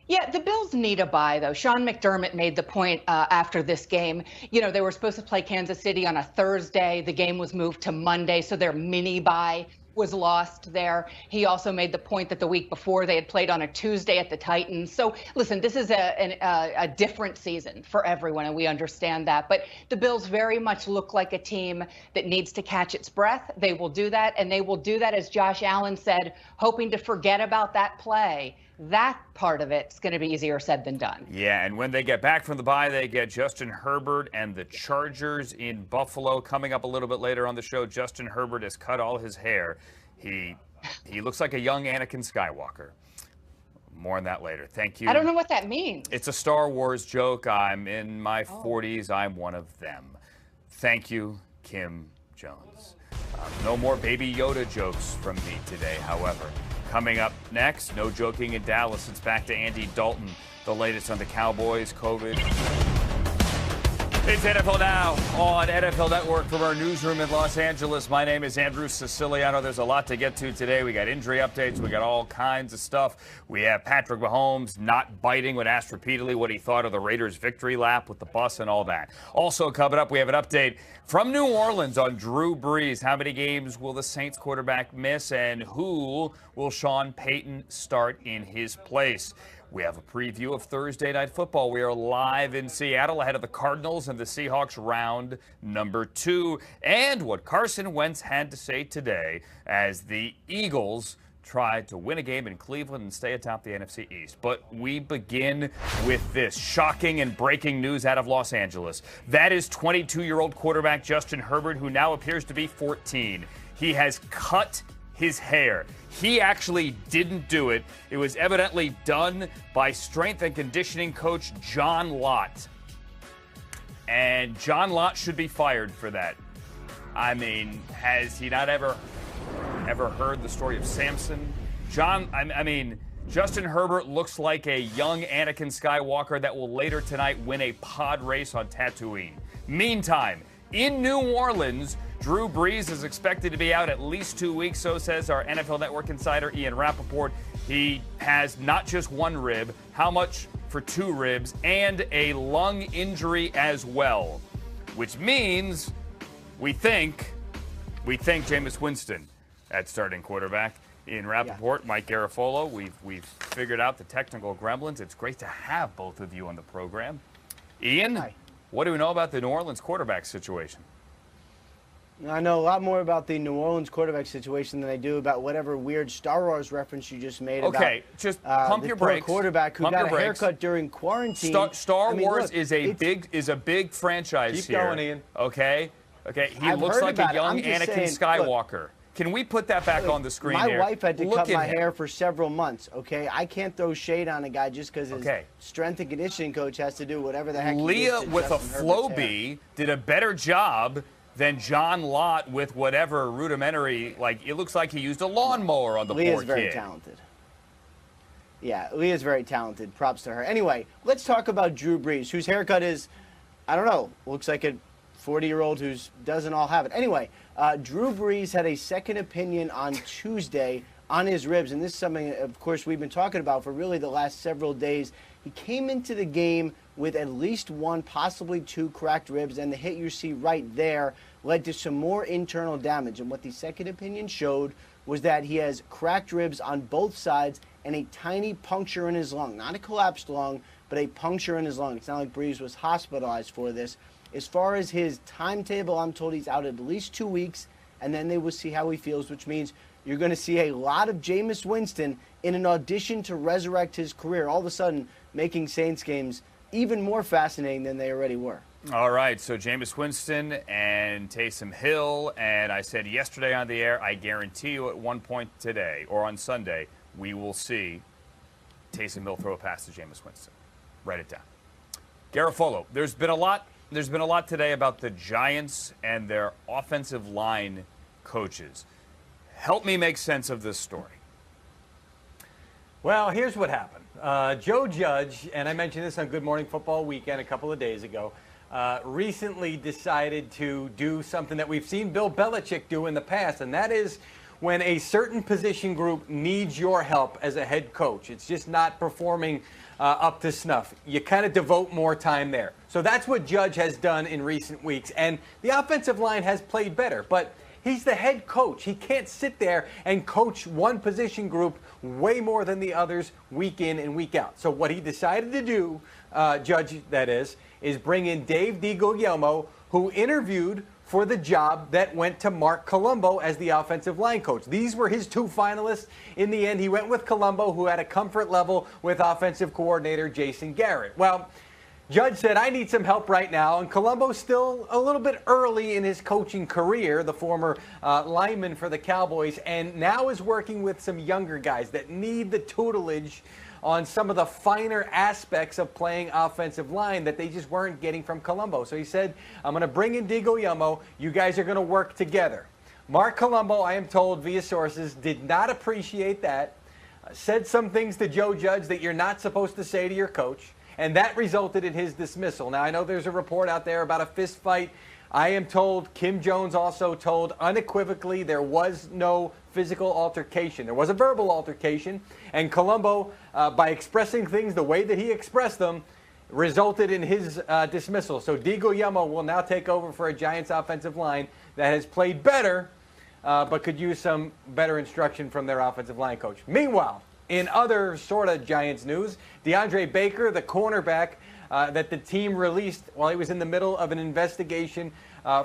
Yeah, the Bills need a bye, though. Sean McDermott made the point after this game. They were supposed to play Kansas City on a Thursday. The game was moved to Monday, so their mini bye was lost there. He also made the point that the week before they had played on a Tuesday at the Titans. So listen, this is a different season for everyone, and we understand that. But the Bills very much look like a team that needs to catch its breath. They will do that, and they will do that, as Josh Allen said, hoping to forget about that play. That part of it's going to be easier said than done. Yeah, and when they get back from the bye, they get Justin Herbert and the Chargers in Buffalo. Coming up a little bit later on the show, Justin Herbert has cut all his hair. He looks like a young Anakin Skywalker. More on that later. Thank you. I don't know what that means. It's a Star Wars joke. I'm in my 40s. I'm one of them. Thank you, Kim Jones. No more Baby Yoda jokes from me today, however. Coming up next, no joking in Dallas. It's back to Andy Dalton, the latest on the Cowboys, COVID. It's NFL Now on NFL Network from our newsroom in Los Angeles. My name is Andrew Siciliano. There's a lot to get to today. We got injury updates. We got all kinds of stuff. We have Patrick Mahomes not biting when asked repeatedly what he thought of the Raiders' victory lap with the bus and all that. Also coming up, we have an update from New Orleans on Drew Brees. How many games will the Saints quarterback miss, and who will Sean Payton start in his place? We have a preview of Thursday Night Football. We are live in Seattle ahead of the Cardinals and the Seahawks round number 2, and what Carson Wentz had to say today as the Eagles tried to win a game in Cleveland and stay atop the NFC East. But we begin with this shocking and breaking news out of Los Angeles. That is 22-year-old quarterback Justin Herbert, who now appears to be 14. He has cut his hair. He actually didn't do it. It was evidently done by strength and conditioning coach John Lott. And John Lott should be fired for that. I mean, has he not ever heard the story of Samson? Justin Herbert looks like a young Anakin Skywalker that will later tonight win a pod race on Tatooine. Meantime, in New Orleans, Drew Brees is expected to be out at least 2 weeks, so says our NFL Network insider Ian Rappaport. He has not just one rib, how much for 2 ribs, and a lung injury as well, which means we think Jameis Winston at starting quarterback. Ian Rappaport, Mike Garafolo, we've figured out the technical gremlins. It's great to have both of you on the program. Ian, hi. What do we know about the New Orleans quarterback situation? I know a lot more about the New Orleans quarterback situation than I do about whatever weird Star Wars reference you just made. Okay, about, just pump your brakes. Quarterback who got a haircut during quarantine. Star Wars is a big franchise here. Keep going, Ian. Okay. He looks like a young Anakin Skywalker. Look, can we put that back on the screen here? My wife had to cut my hair for several months, okay? I can't throw shade on a guy just because his strength and conditioning coach has to do whatever the heck he Leah did to with Justin a Flowbee did a better job than John Lott with whatever rudimentary, it looks like he used a lawnmower on the poor kid. Leah's very talented. Yeah, Leah's very talented. Props to her. Anyway, let's talk about Drew Brees, whose haircut is, I don't know, looks like a 40-year-old who doesn't all have it. Anyway, Drew Brees had a second opinion on Tuesday on his ribs, and this is something, of course, we've been talking about for really the last several days. He came into the game with at least 1, possibly 2 cracked ribs, and the hit you see right there led to some more internal damage. And what the second opinion showed was that he has cracked ribs on both sides and a tiny puncture in his lung. Not a collapsed lung, but a puncture in his lung. It's not like Brees was hospitalized for this. As far as his timetable, I'm told he's out at least 2 weeks, and then they will see how he feels, which means you're going to see a lot of Jameis Winston in an audition to resurrect his career, all of a sudden making Saints games even more fascinating than they already were. All right, so Jameis Winston and Taysom Hill, and I said yesterday on the air, I guarantee you at one point today or on Sunday, we will see Taysom Hill throw a pass to Jameis Winston. Write it down. Garafolo, there's been a lot today about the Giants and their offensive line coaches. Help me make sense of this story. Well, here's what happened. Joe Judge, and I mentioned this on Good Morning Football Weekend a couple of days ago, recently decided to do something that we've seen Bill Belichick do in the past, and that is when a certain position group needs your help as a head coach. It's just not performing up to snuff. You kind of devote more time there. So that's what Judge has done in recent weeks, and the offensive line has played better, but He's the head coach. He can't sit there and coach one position group way more than the others week in and week out. So what he decided to do, Judge, that is bring in Dave DiGuglielmo, who interviewed for the job that went to Mark Colombo as the offensive line coach. These were his two finalists. In the end, he went with Colombo, who had a comfort level with offensive coordinator Jason Garrett. Well, Judge said, I need some help right now, and Colombo's still a little bit early in his coaching career, the former lineman for the Cowboys, and now is working with some younger guys that need the tutelage on some of the finer aspects of playing offensive line that they just weren't getting from Colombo. So he said, I'm going to bring in DiGuglielmo. You guys are going to work together. Mark Colombo, I am told via sources, did not appreciate that, said some things to Joe Judge that you're not supposed to say to your coach, and that resulted in his dismissal. Now, I know there's a report out there about a fist fight. I am told, Kim Jones also told unequivocally there was no physical altercation. There was a verbal altercation, and Colombo, by expressing things the way that he expressed them, resulted in his dismissal. So DiGuglielmo will now take over for a Giants offensive line that has played better, but could use some better instruction from their offensive line coach. Meanwhile, in other sort of Giants news, DeAndre Baker, the cornerback that the team released while he was in the middle of an investigation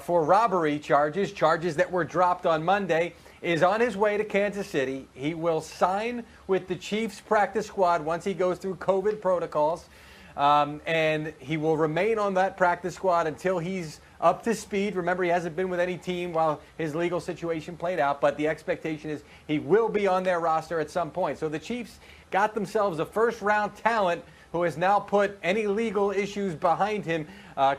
for robbery charges that were dropped on Monday, is on his way to Kansas City. He will sign with the Chiefs practice squad once he goes through COVID protocols, and he will remain on that practice squad until he's up to speed. Remember, he hasn't been with any team while his legal situation played out, but the expectation is he will be on their roster at some point. So the Chiefs got themselves a first-round talent who has now put any legal issues behind him,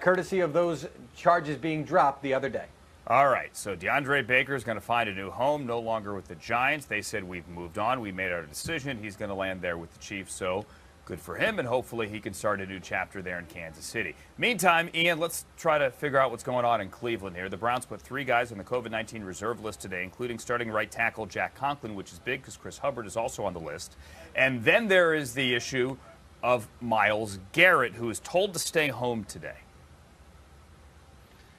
courtesy of those charges being dropped the other day. All right, so DeAndre Baker is going to find a new home, no longer with the Giants. They said we've moved on. We made our decision. He's going to land there with the Chiefs, so good for him, and hopefully he can start a new chapter there in Kansas City. Meantime, Ian, let's try to figure out what's going on in Cleveland here. The Browns put 3 guys on the COVID-19 reserve list today, including starting right tackle Jack Conklin, which is big because Chris Hubbard is also on the list. And then there is the issue of Myles Garrett, who is told to stay home today.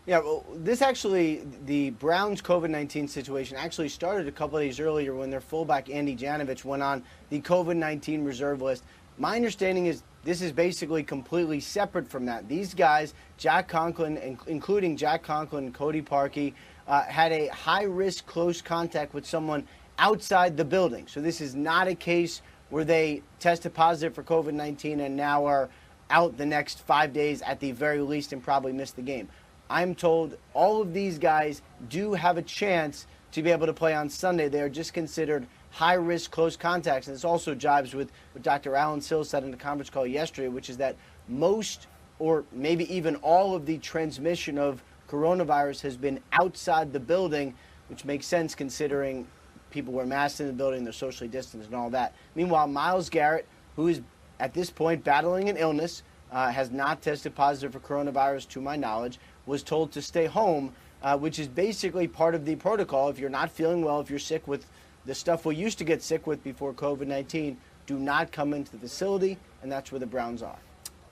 Yeah, well, the Browns COVID-19 situation actually started a couple of days earlier when their fullback Andy Janovich went on the COVID-19 reserve list. My understanding is this is basically completely separate from that. These guys, Jack Conklin, including Jack Conklin and Cody Parkey, had a high-risk close contact with someone outside the building. So this is not a case where they tested positive for COVID-19 and now are out the next 5 days at the very least and probably miss the game. I'm told all of these guys do have a chance to be able to play on Sunday. They are just considered high-risk close contacts. And this also jives with what Dr. Alan Sills said in the conference call yesterday, which is that most or maybe even all of the transmission of coronavirus has been outside the building, which makes sense considering people wear masks in the building, they're socially distanced and all that. Meanwhile, Myles Garrett, who is at this point battling an illness, has not tested positive for coronavirus to my knowledge, was told to stay home, which is basically part of the protocol. If you're not feeling well, if you're sick with the stuff we used to get sick with before COVID-19, do not come into the facility, and that's where the Browns are.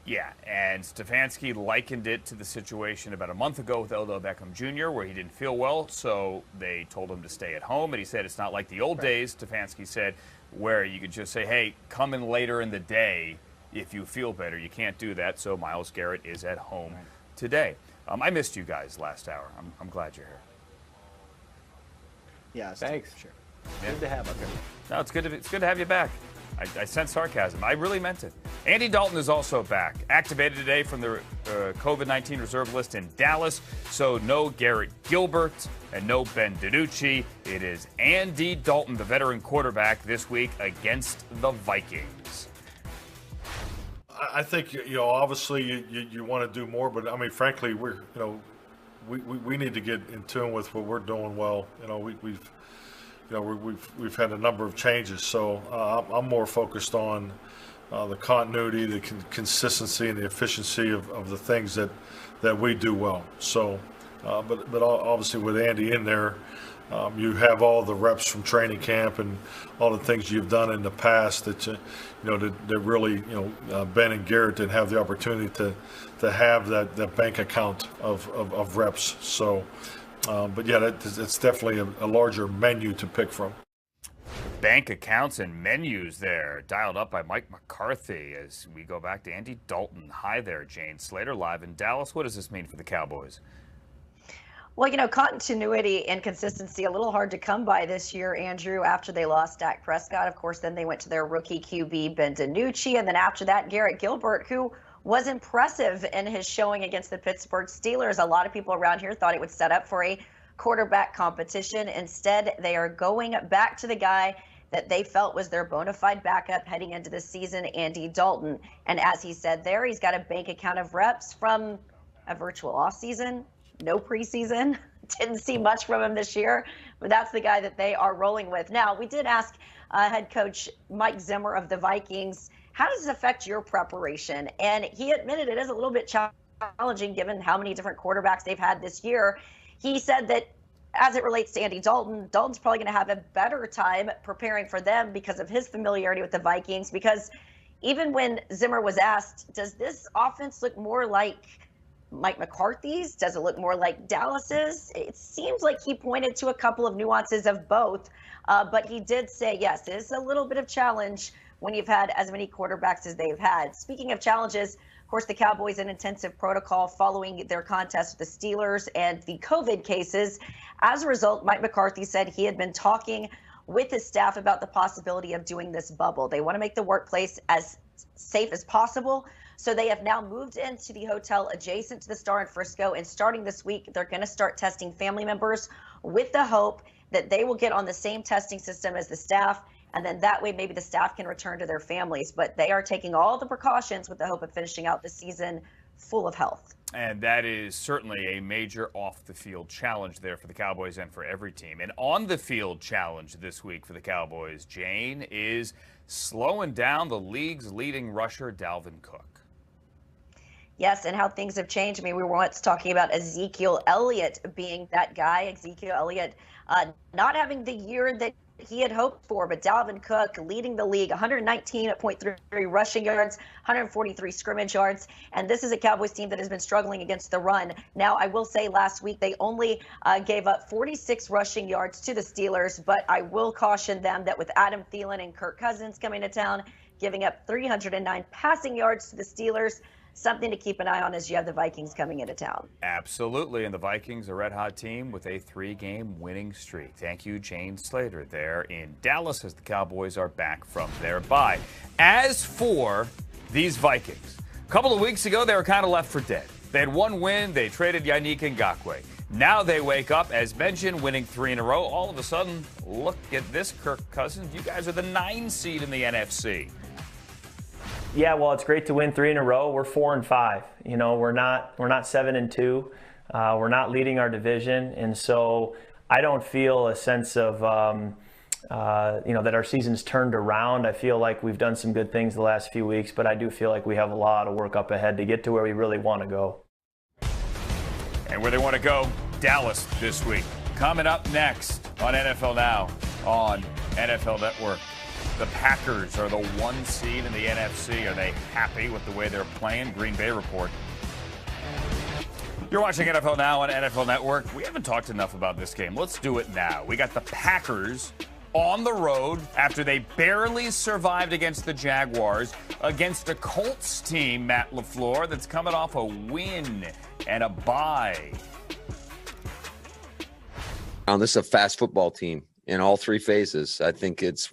Yeah, and Stefanski likened it to the situation about a month ago with Odell Beckham Jr., where he didn't feel well, so they told him to stay at home. And he said it's not like the old days, Stefanski said, where you could just say, hey, come in later in the day if you feel better. You can't do that, so Myles Garrett is at home today. I missed you guys last hour. I'm glad you're here. Yeah, thanks. Sure. Yeah. Good to have you. No, it's good to have you back. I sense sarcasm. I really meant it. Andy Dalton is also back, activated today from the COVID-19 reserve list in Dallas. So no Garrett Gilbert and no Ben DiNucci. It is Andy Dalton, the veteran quarterback, this week against the Vikings. I think, obviously you want to do more, but I mean, frankly, we need to get in tune with what we're doing well. We've had a number of changes, so I'm more focused on the continuity, the consistency, and the efficiency of the things that we do well. So, but obviously with Andy in there, you have all the reps from training camp and all the things you've done in the past that that really Ben and Garrett didn't have the opportunity to have that bank account of reps. So But yeah, it's definitely a larger menu to pick from. Bank accounts and menus there, dialed up by Mike McCarthy as we go back to Andy Dalton. Hi there, Jane Slater, live in Dallas. What does this mean for the Cowboys? Well, continuity and consistency a little hard to come by this year, Andrew, after they lost Dak Prescott. Of course, then they went to their rookie QB, Ben DiNucci, and then after that, Garrett Gilbert, who was impressive in his showing against the Pittsburgh Steelers. A lot of people around here thought it would set up for a quarterback competition. Instead, they are going back to the guy that they felt was their bona fide backup heading into the season, Andy Dalton. And as he said there, he's got a bank account of reps from a virtual offseason, no preseason. Didn't see much from him this year, but that's the guy that they are rolling with. Now, we did ask head coach Mike Zimmer of the Vikings, how does this affect your preparation? And he admitted it is a little bit challenging given how many different quarterbacks they've had this year. He said that as it relates to Andy Dalton, Dalton's probably going to have a better time preparing for them because of his familiarity with the Vikings. Because even when Zimmer was asked, does this offense look more like Mike McCarthy's? Does it look more like Dallas's? It seems like he pointed to a couple of nuances of both. But he did say, yes, it is a little bit of challenge when you've had as many quarterbacks as they've had. Speaking of challenges, of course, the Cowboys in intensive protocol following their contest with the Steelers and the COVID cases. As a result, Mike McCarthy said he had been talking with his staff about the possibility of doing this bubble. They want to make the workplace as safe as possible. So they have now moved into the hotel adjacent to the Star in Frisco. And starting this week, they're going to start testing family members with the hope that they will get on the same testing system as the staff. And then that way, maybe the staff can return to their families. But they are taking all the precautions with the hope of finishing out the season full of health. And that is certainly a major off-the-field challenge there for the Cowboys and for every team. An on-the-field challenge this week for the Cowboys, Jane, is slowing down the league's leading rusher, Dalvin Cook. Yes, and how things have changed. I mean, we were once talking about Ezekiel Elliott being that guy. Ezekiel Elliott not having the year that he had hoped for, but Dalvin Cook leading the league, 119.3 rushing yards, 143 scrimmage yards. And this is a Cowboys team that has been struggling against the run. Now, I will say last week they only gave up 46 rushing yards to the Steelers, but I will caution them that with Adam Thielen and Kirk Cousins coming to town, giving up 309 passing yards to the Steelers, something to keep an eye on as you have the Vikings coming into town. Absolutely, and the Vikings, a red-hot team with a 3-game winning streak. Thank you, Jane Slater, there in Dallas as the Cowboys are back from their bye. As for these Vikings, a couple of weeks ago, they were kind of left for dead. They had one win. They traded Yannick Ngakoue. Now they wake up, as mentioned, winning 3 in a row. All of a sudden, look at this, Kirk Cousins. You guys are the 9 seed in the NFC. Yeah, well, it's great to win 3 in a row. We're 4-5. You know, we're not 7-2. We're not leading our division, and so I don't feel a sense of that our season's turned around. I feel like we've done some good things the last few weeks, but I do feel like we have a lot of work up ahead to get to where we really want to go. And where they want to go, Dallas this week. Coming up next on NFL Now on NFL Network. The Packers are the 1 seed in the NFC. Are they happy with the way they're playing? Green Bay report. You're watching NFL Now on NFL Network. We haven't talked enough about this game. Let's do it now. We got the Packers on the road after they barely survived against the Jaguars, against a Colts team, Matt LaFleur, that's coming off a win and a bye. This is a fast football team. In all 3 phases, I think it's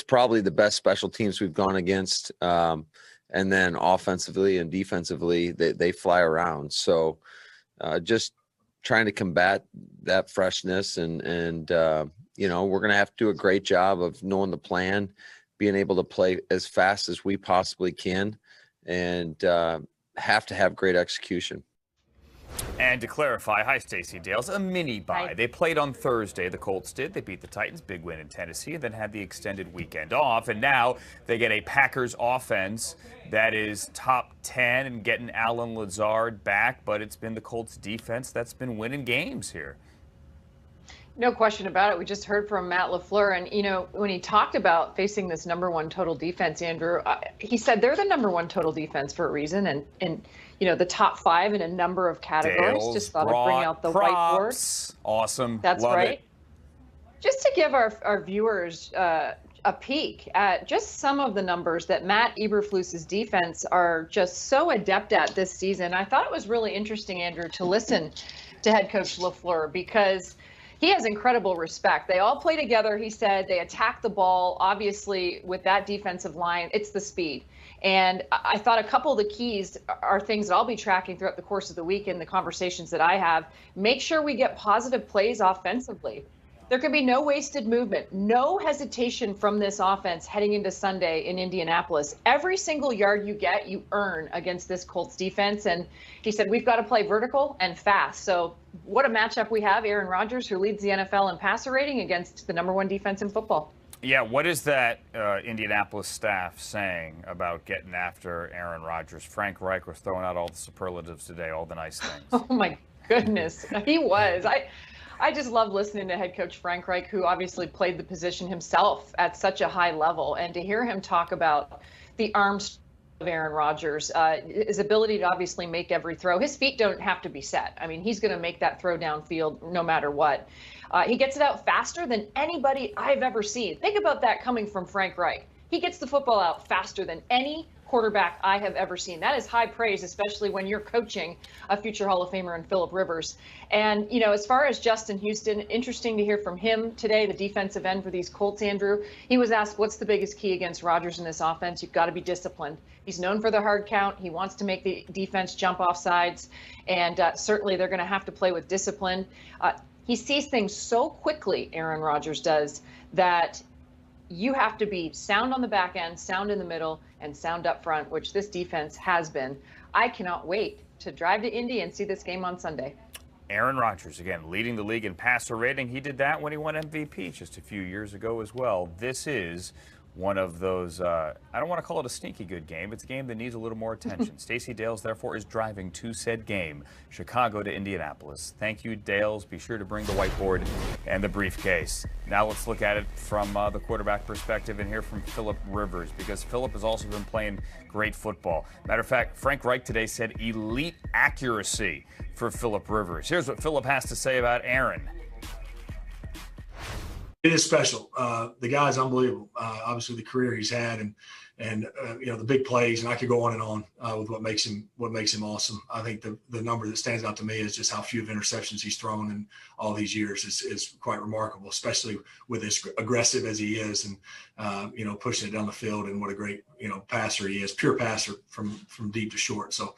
probably the best special teams we've gone against, and then offensively and defensively, they fly around. So, just trying to combat that freshness, and we're going to have to do a great job of knowing the plan, being able to play as fast as we possibly can, and have to have great execution. And to clarify, hi, Stacey Dales, a mini bye. Hi. They played on Thursday, the Colts did. They beat the Titans, big win in Tennessee, and then had the extended weekend off. And now they get a Packers offense that is top 10 and getting Alan Lazard back, but it's been the Colts defense that's been winning games here. No question about it. We just heard from Matt LaFleur, and, you know, when he talked about facing this #1 total defense, Andrew, he said they're the #1 total defense for a reason, and you know, the top 5 in a number of categories. Dales just thought I'd bring out the props. whiteboard. Awesome. That's Love right. it. Just to give our viewers a peek at just some of the numbers that Matt Eberflus's defense are just so adept at this season, I thought it was really interesting, Andrew, to listen to head coach LaFleur, because he has incredible respect. They all play together, he said. They attack the ball. Obviously, with that defensive line, it's the speed. And I thought a couple of the keys are things that I'll be tracking throughout the course of the week in the conversations that I have. Make sure we get positive plays offensively. There can be no wasted movement, no hesitation from this offense heading into Sunday in Indianapolis. Every single yard you get, you earn against this Colts defense. And he said, we've got to play vertical and fast. So what a matchup we have. Aaron Rodgers, who leads the NFL in passer rating, against the #1 defense in football. Yeah, what is that Indianapolis staff saying about getting after Aaron Rodgers? Frank Reich was throwing out all the superlatives today, all the nice things. Oh, my goodness. He was. I just love listening to head coach Frank Reich, who obviously played the position himself at such a high level. And to hear him talk about the arms of Aaron Rodgers, his ability to obviously make every throw. His feet don't have to be set. I mean, he's going to make that throw downfield no matter what. He gets it out faster than anybody I've ever seen. Think about that coming from Frank Reich. He gets the football out faster than any quarterback I have ever seen. That is high praise, especially when you're coaching a future Hall of Famer in Phillip Rivers. And, you know, as far as Justin Houston, interesting to hear from him today, the defensive end for these Colts, Andrew. He was asked, what's the biggest key against Rodgers in this offense? You've got to be disciplined. He's known for the hard count. He wants to make the defense jump off sides. And certainly they're going to have to play with discipline. He sees things so quickly, Aaron Rodgers does, that you have to be sound on the back end, sound in the middle, and sound up front, which this defense has been. I cannot wait to drive to Indy and see this game on Sunday. Aaron Rodgers, again, leading the league in passer rating. He did that when he won MVP just a few years ago as well. This is one of those, I don't want to call it a sneaky good game. It's a game that needs a little more attention. Stacey Dales, therefore, is driving to said game, Chicago to Indianapolis. Thank you, Dales. Be sure to bring the whiteboard and the briefcase. Now let's look at it from the quarterback perspective and hear from Phillip Rivers, because Phillip has also been playing great football. Matter of fact, Frank Reich today said elite accuracy for Phillip Rivers. Here's what Phillip has to say about Aaron. It is special. The guy's unbelievable. Obviously, the career he's had, and you know, the big plays, and I could go on and on with what makes him awesome. I think the number that stands out to me is just how few interceptions he's thrown in all these years is quite remarkable, especially with as aggressive as he is, and you know, pushing it down the field, and what a great, you know, passer he is, pure passer from deep to short. So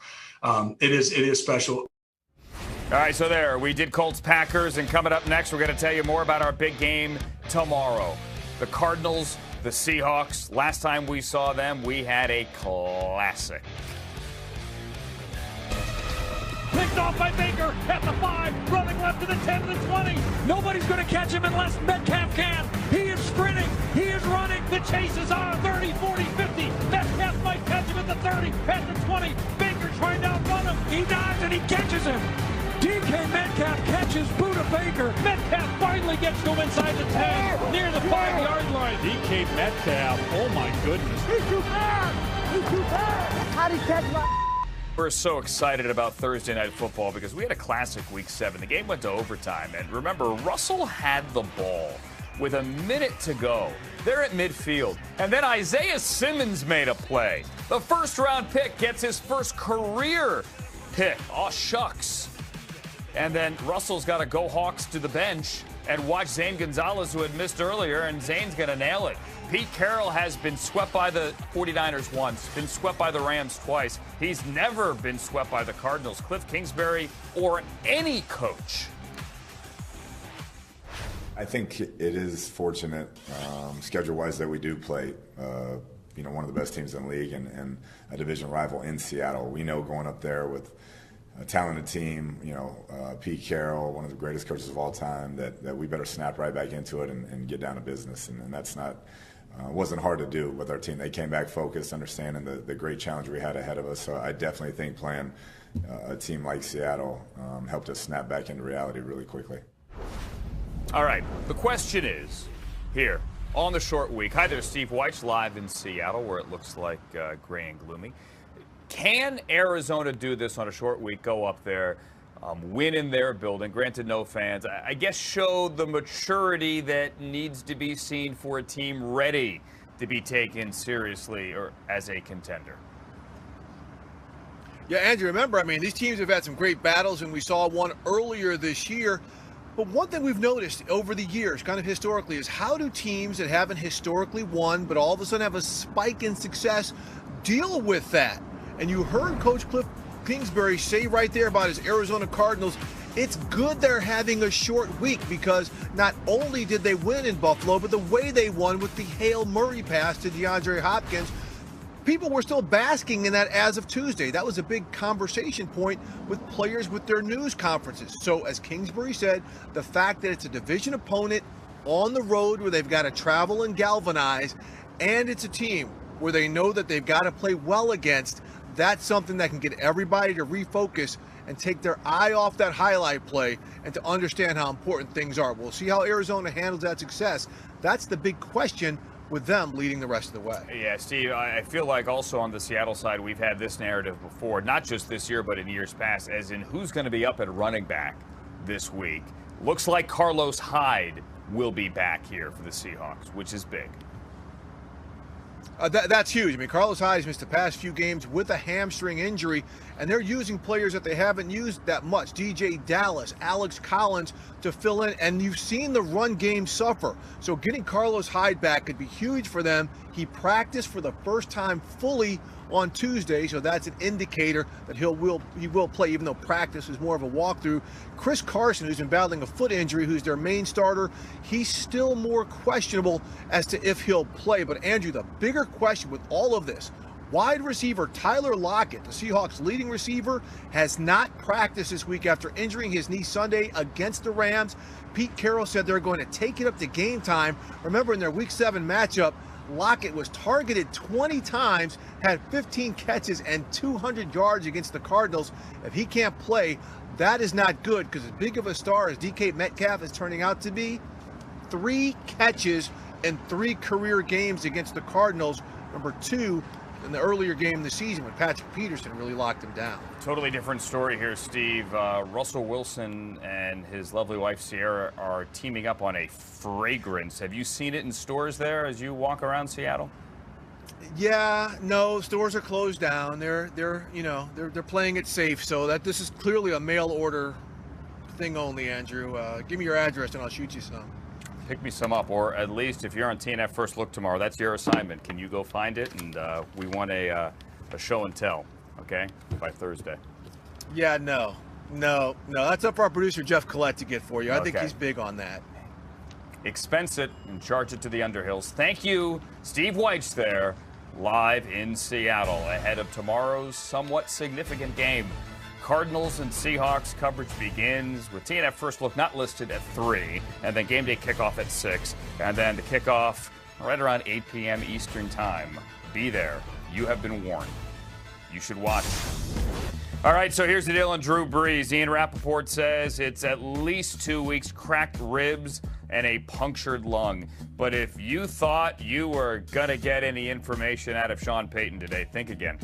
it is special. All right, so there, we did Colts-Packers, and coming up next, we're going to tell you more about our big game tomorrow. The Cardinals, the Seahawks. Last time we saw them, we had a classic. Picked off by Baker at the 5, running left to the 10 to the 20. Nobody's going to catch him unless Metcalf can. He is sprinting. He is running. The chase is on. 30, 40, 50. Metcalf might catch him at the 30, at the 20. Baker trying to outrun him. He dives and he catches him. DK Metcalf catches Buda Baker. Metcalf finally gets to him inside the 10, near the 5-yard line. DK Metcalf, oh my goodness. He's too fast. He's too fast. How'd he catch my... We're so excited about Thursday Night Football because we had a classic Week 7. The game went to overtime, and remember, Russell had the ball with a minute to go. They're at midfield, and then Isaiah Simmons made a play. The first-round pick gets his first career pick. Oh, shucks. And then Russell's got to go Hawks to the bench and watch Zane Gonzalez, who had missed earlier, and Zane's going to nail it. Pete Carroll has been swept by the 49ers once, been swept by the Rams twice. He's never been swept by the Cardinals, Cliff Kingsbury, or any coach. I think it is fortunate, schedule-wise, that we do play, you know, one of the best teams in the league and a division rival in Seattle. We know going up there with a talented team, you know, Pete Carroll, one of the greatest coaches of all time, that we better snap right back into it and get down to business. And that's not, wasn't hard to do with our team. They came back focused, understanding the great challenge we had ahead of us. So I definitely think playing a team like Seattle helped us snap back into reality really quickly. All right, the question is here on the short week. Hi there, Steve Weich, live in Seattle, where it looks like gray and gloomy. Can Arizona do this on a short week, go up there, win in their building, granted no fans, I guess show the maturity that needs to be seen for a team ready to be taken seriously or as a contender? Yeah, Andrew, remember, I mean, these teams have had some great battles, and we saw one earlier this year. But one thing we've noticed over the years, kind of historically, is how do teams that haven't historically won, but all of a sudden have a spike in success, deal with that? And you heard Coach Cliff Kingsbury say right there about his Arizona Cardinals, it's good they're having a short week because not only did they win in Buffalo, but the way they won with the Hail Murray pass to DeAndre Hopkins, people were still basking in that as of Tuesday. That was a big conversation point with players with their news conferences. So as Kingsbury said, the fact that it's a division opponent on the road where they've got to travel and galvanize, and it's a team where they know that they've got to play well against, that's something that can get everybody to refocus and take their eye off that highlight play and to understand how important things are. We'll see how Arizona handles that success. That's the big question with them leading the rest of the way. Yeah, Steve, I feel like also on the Seattle side, we've had this narrative before, not just this year, but in years past, as in who's going to be up at running back this week. Looks like Carlos Hyde will be back here for the Seahawks, which is big. That's huge. I mean, Carlos Hyde has missed the past few games with a hamstring injury, and they're using players that they haven't used that much. DJ Dallas, Alex Collins to fill in, and you've seen the run game suffer. So getting Carlos Hyde back could be huge for them. He practiced for the first time fully on Tuesday, so that's an indicator that he will play, even though practice is more of a walkthrough. Chris Carson, who's been battling a foot injury, who's their main starter, he's still more questionable as to if he'll play. But Andrew, the bigger question with all of this, wide receiver Tyler Lockett, the Seahawks' leading receiver, has not practiced this week after injuring his knee Sunday against the Rams. Pete Carroll said they're going to take it up to game time. Remember, in their Week 7 matchup, Lockett was targeted 20 times, had 15 catches and 200 yards against the Cardinals. If he can't play, that is not good, because as big of a star as DK Metcalf is turning out to be, 3 catches in 3 career games against the Cardinals, number 2 in the earlier game of the season when Patrick Peterson really locked him down. Totally different story here, Steve. Russell Wilson and his lovely wife Sierra are teaming up on a fragrance. Have you seen it in stores there as you walk around Seattle? Yeah, no, stores are closed down. They're playing it safe. So that this is clearly a mail order thing only, Andrew. Give me your address and I'll shoot you some. Pick me some up, or at least if you're on TNF First Look tomorrow, that's your assignment. Can you go find it? And we want a show and tell, okay, by Thursday. Yeah, no. That's up for our producer Jeff Collette to get for you. I think he's big on that. Expense it and charge it to the Underhills. Thank you, Steve Weich there, live in Seattle, ahead of tomorrow's somewhat significant game. Cardinals and Seahawks coverage begins with TNF First Look not listed at 3, and then game day kickoff at 6, and then the kickoff right around 8 p.m. Eastern Time. Be there. You have been warned. You should watch. All right, so here's the deal on Drew Brees. Ian Rappaport says it's at least 2 weeks, cracked ribs, and a punctured lung. But if you thought you were going to get any information out of Sean Payton today, think again.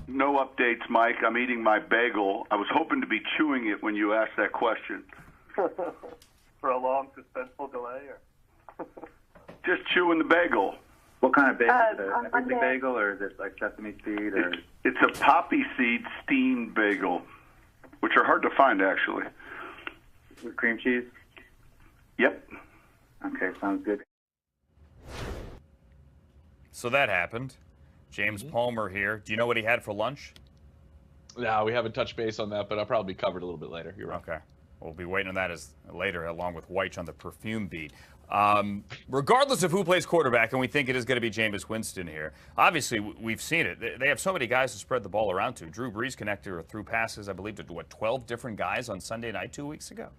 No updates, Mike. I'm eating my bagel. I was hoping to be chewing it when you asked that question. For a long, suspenseful delay? Or? Just chewing the bagel. What kind of bagel? Is it everything bagel, or is it like sesame seed? Or? It's a poppy seed steamed bagel, which are hard to find, actually. With cream cheese? Yep. Okay, sounds good. So that happened. James Palmer here. Do you know what he had for lunch? No, we haven't touched base on that, but I'll probably cover it a little bit later. You're right. Okay. We'll be waiting on that later, along with Weich on the perfume beat. Regardless of who plays quarterback, and we think it is going to be Jameis Winston here, obviously we've seen it. They have so many guys to spread the ball around to. Drew Brees connected through passes, I believe, to 12 different guys on Sunday night 2 weeks ago?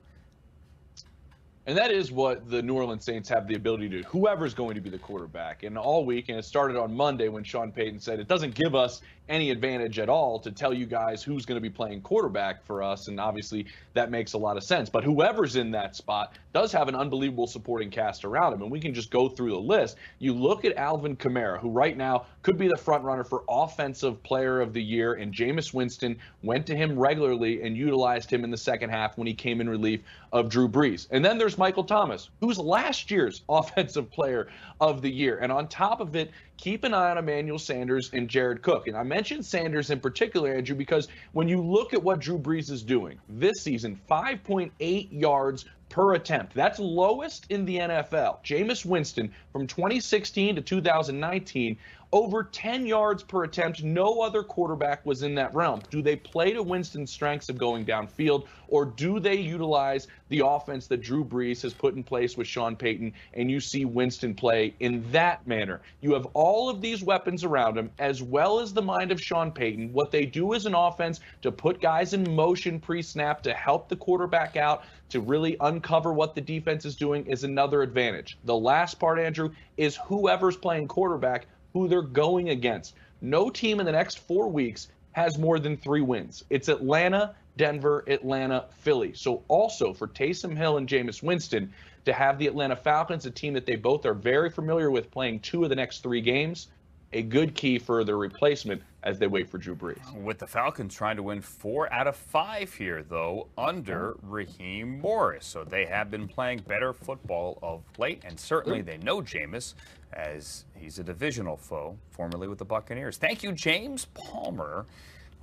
And that is what the New Orleans Saints have the ability to do. Whoever's going to be the quarterback. And all week, and it started on Monday when Sean Payton said it doesn't give us any advantage at all to tell you guys who's going to be playing quarterback for us. And obviously that makes a lot of sense. But whoever's in that spot does have an unbelievable supporting cast around him. And we can just go through the list. You look at Alvin Kamara, who right now could be the front runner for Offensive Player of the Year. And Jameis Winston went to him regularly and utilized him in the second half when he came in relief of Drew Brees. And then there's Michael Thomas, who's last year's Offensive Player of the Year. And on top of it, keep an eye on Emmanuel Sanders and Jared Cook. And I mentioned Sanders in particular, Andrew, because when you look at what Drew Brees is doing this season, 5.8 yards per attempt. That's lowest in the NFL. Jameis Winston from 2016 to 2019, over 10 yards per attempt. No other quarterback was in that realm. Do they play to Winston's strengths of going downfield, or do they utilize the offense that Drew Brees has put in place with Sean Payton, and you see Winston play in that manner? You have all of these weapons around him, as well as the mind of Sean Payton. What they do is an offense to put guys in motion pre-snap to help the quarterback out, to really uncover what the defense is doing, is another advantage. The last part, Andrew, is whoever's playing quarterback, who they're going against. No team in the next 4 weeks has more than 3 wins. It's Atlanta, Denver, Atlanta, Philly. So also for Taysom Hill and Jameis Winston to have the Atlanta Falcons, a team that they both are very familiar with, playing 2 of the next 3 games, a good key for their replacement as they wait for Drew Brees. With the Falcons trying to win 4 out of 5 here, though, under Raheem Morris. So they have been playing better football of late, and certainly they know Jameis, as he's a divisional foe, formerly with the Buccaneers. Thank you, James Palmer,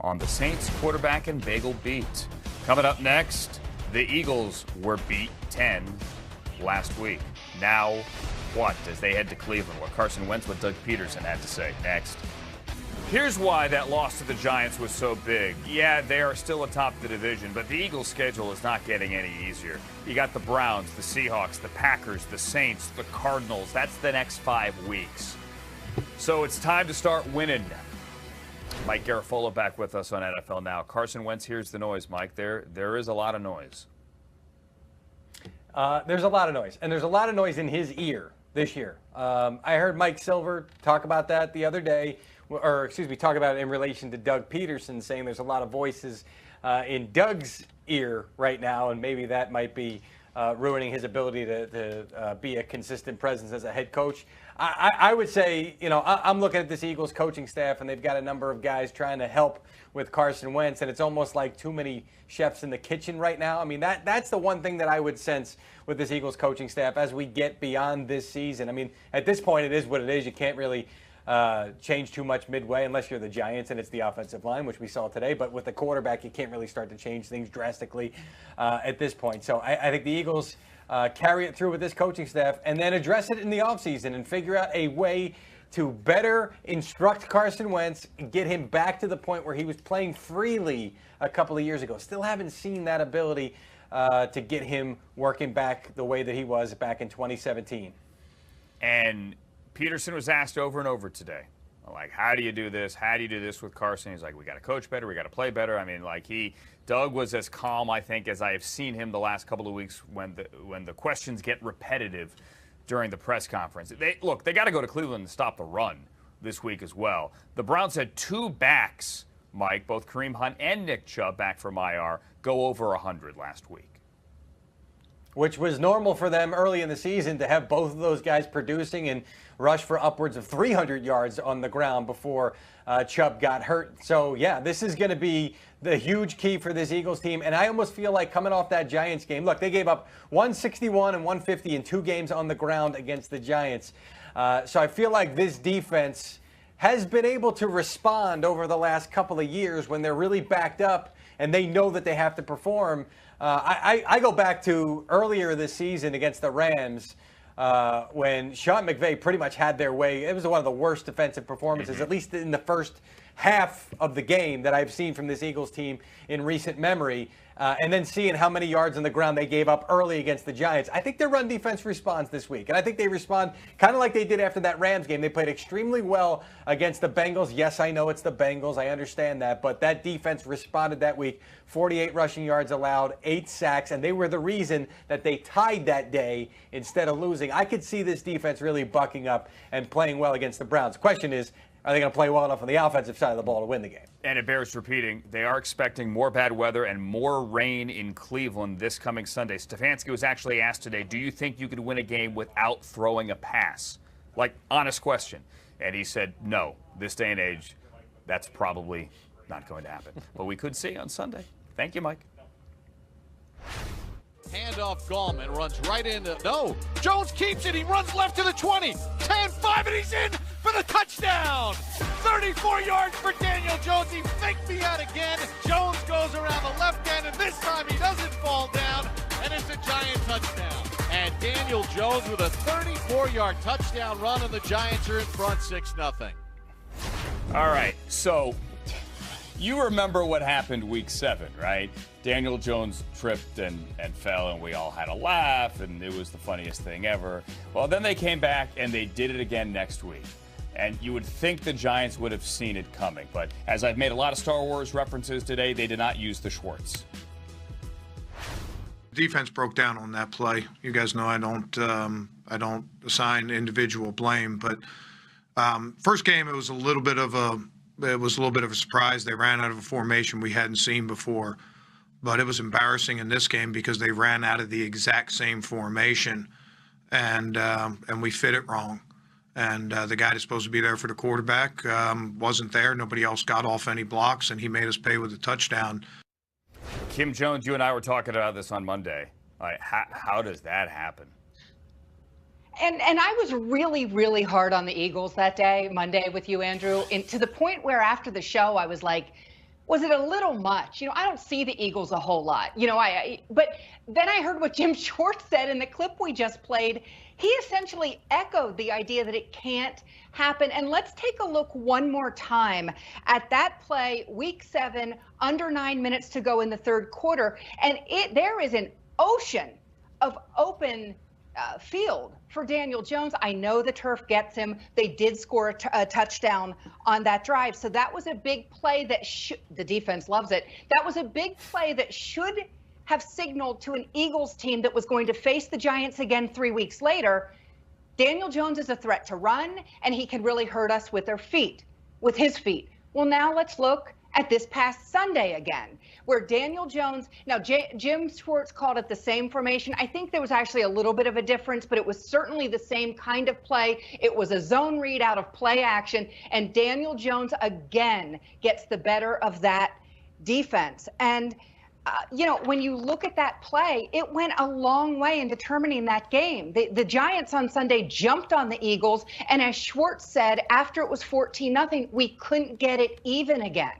on the Saints quarterback and bagel beat. Coming up next, the Eagles were beat 10 last week. Now what, as they head to Cleveland? What Carson Wentz, what Doug Peterson had to say next. Here's why that loss to the Giants was so big. Yeah, they are still atop the division, but the Eagles' schedule is not getting any easier. You got the Browns, the Seahawks, the Packers, the Saints, the Cardinals. That's the next 5 weeks. So it's time to start winning. Mike Garafolo back with us on NFL Now. Carson Wentz, here's the noise, Mike. There is a lot of noise. There's a lot of noise, and there's a lot of noise in his ear this year. I heard Mike Silver talk about that the other day. Talk about it in relation to Doug Peterson, saying there's a lot of voices in Doug's ear right now, and maybe that might be ruining his ability to be a consistent presence as a head coach. I would say, I'm looking at this Eagles coaching staff, and they've got a number of guys trying to help with Carson Wentz, and it's almost like too many chefs in the kitchen right now. I mean, that's the one thing that I would sense with this Eagles coaching staff as we get beyond this season. I mean, at this point, it is what it is. You can't really change too much midway unless you're the Giants and it's the offensive line, which we saw today. But with the quarterback, you can't really start to change things drastically at this point. So I think the Eagles carry it through with this coaching staff and then address it in the offseason and figure out a way to better instruct Carson Wentz, get him back to the point where he was playing freely a couple of years ago. Still haven't seen that ability to get him working back the way that he was back in 2017. And Peterson was asked over and over today, like, how do you do this? How do you do this with Carson? He's like, we got to coach better. We got to play better. I mean, like, Doug was as calm, I think, as I have seen him the last couple of weeks when the questions get repetitive during the press conference. They got to go to Cleveland and stop the run this week as well. The Browns had 2 backs, Mike, both Kareem Hunt and Nick Chubb back from IR, go over 100 last week. Which was normal for them early in the season to have both of those guys producing and rush for upwards of 300 yards on the ground before Chubb got hurt. So, yeah, this is going to be the huge key for this Eagles team. And I almost feel like coming off that Giants game, look, they gave up 161 and 150 in 2 games on the ground against the Giants. So I feel like this defense has been able to respond over the last couple of years when they're really backed up and they know that they have to perform. I go back to earlier this season against the Rams when Sean McVay pretty much had their way. It was one of the worst defensive performances, at least in the first half of the game that I've seen from this Eagles team in recent memory. And then seeing how many yards on the ground they gave up early against the Giants. I think their run defense responds this week. And I think they respond kind of like they did after that Rams game. They played extremely well against the Bengals. Yes, I know it's the Bengals. I understand that. But that defense responded that week. 48 rushing yards allowed, 8 sacks. And they were the reason that they tied that day instead of losing. I could see this defense really bucking up and playing well against the Browns. The question is, are they going to play well enough on the offensive side of the ball to win the game? And it bears repeating, they are expecting more bad weather and more rain in Cleveland this coming Sunday. Stefanski was actually asked today, do you think you could win a game without throwing a pass? Like, honest question. And he said, no, this day and age, that's probably not going to happen. But we could see on Sunday. Thank you, Mike. Handoff, Gallman runs right into, no, Jones keeps it, he runs left to the 20, 10-5, and he's in for the touchdown. 34 yards for Daniel Jones, he faked me out again. Jones goes around the left end, and this time he doesn't fall down, and it's a Giant touchdown. And Daniel Jones with a 34-yard touchdown run, and the Giants are in front 6-0. All right, so you remember what happened week 7, right? Daniel Jones tripped and fell, and we all had a laugh, and it was the funniest thing ever. Well, then they came back, and they did it again next week. And you would think the Giants would have seen it coming. But as I've made a lot of Star Wars references today, they did not use the Schwartz. Defense broke down on that play. You guys know I don't assign individual blame, but first game it was a little bit of a surprise. They ran out of a formation we hadn't seen before, but it was embarrassing in this game because they ran out of the exact same formation, and we fit it wrong. And the guy that's supposed to be there for the quarterback wasn't there. Nobody else got off any blocks, and he made us pay with a touchdown. Kim Jones, you and I were talking about this on Monday. How does that happen? And I was really, really hard on the Eagles that day, Monday, with you, Andrew, and to the point where after the show I was like, was it a little much? I don't see the Eagles a whole lot. But then I heard what Jim Schwartz said in the clip we just played. He essentially echoed the idea that it can't happen. And let's take a look one more time at that play, week 7, under 9 minutes to go in the third quarter. And there is an ocean of open field for Daniel Jones. I know the turf gets him. They did score a touchdown on that drive. So that was a big play that the defense loves it. That was a big play that should have signaled to an Eagles team that was going to face the Giants again 3 weeks later. Daniel Jones is a threat to run, and he can really hurt us with his feet. Well, now let's look at this past Sunday again, where Daniel Jones, now Jim Schwartz called it the same formation. I think there was actually a little bit of a difference, but it was certainly the same kind of play. It was a zone read out of play action, and Daniel Jones again gets the better of that defense. And when you look at that play, it went a long way in determining that game. The Giants on Sunday jumped on the Eagles, and as Schwartz said, after it was 14-0, we couldn't get it even again.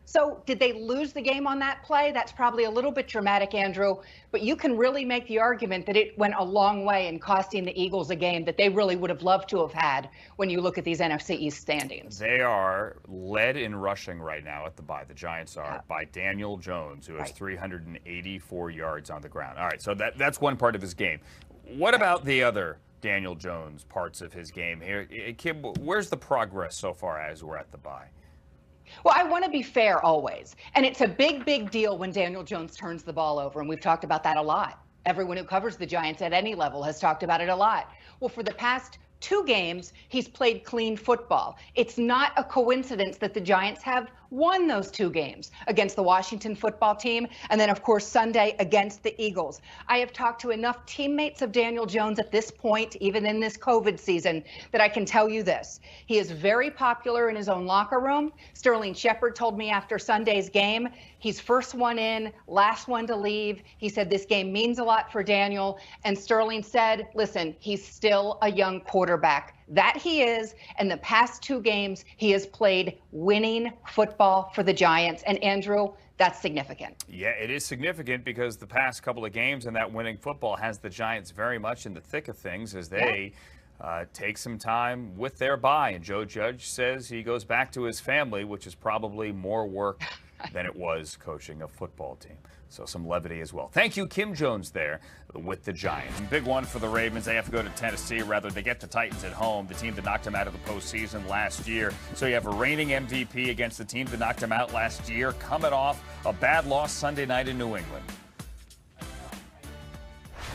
So did they lose the game on that play? That's probably a little bit dramatic, Andrew, but you can really make the argument that it went a long way in costing the Eagles a game that they really would have loved to have had when you look at these NFC East standings. They are led in rushing right now at the bye. The Giants are by Daniel Jones, who has 384 yards on the ground. All right, so that's one part of his game. What about the other Daniel Jones parts of his game here? Kim, where's the progress so far as we're at the bye? Well, I want to be fair always. And it's a big, big deal when Daniel Jones turns the ball over. And we've talked about that a lot. Everyone who covers the Giants at any level has talked about it a lot. Well, for the past 2 games, he's played clean football. It's not a coincidence that the Giants have won those 2 games against the Washington football team and then, of course, Sunday against the Eagles. I have talked to enough teammates of Daniel Jones at this point, even in this COVID season, that I can tell you this. He is very popular in his own locker room. Sterling Shepard told me after Sunday's game, he's first one in, last one to leave. He said this game means a lot for Daniel. And Sterling said, listen, he's still a young quarterback. That he is, and the past 2 games, he has played winning football for the Giants. And Andrew, that's significant. Yeah, it is significant because the past couple of games and that winning football has the Giants very much in the thick of things as they take some time with their bye. And Joe Judge says he goes back to his family, which is probably more work than it was coaching a football team. So some levity as well. Thank you, Kim Jones there with the Giants. Big one for the Ravens. They have to go to Tennessee. Rather, they get the Titans at home, the team that knocked them out of the postseason last year. So you have a reigning MVP against the team that knocked them out last year, coming off a bad loss Sunday night in New England.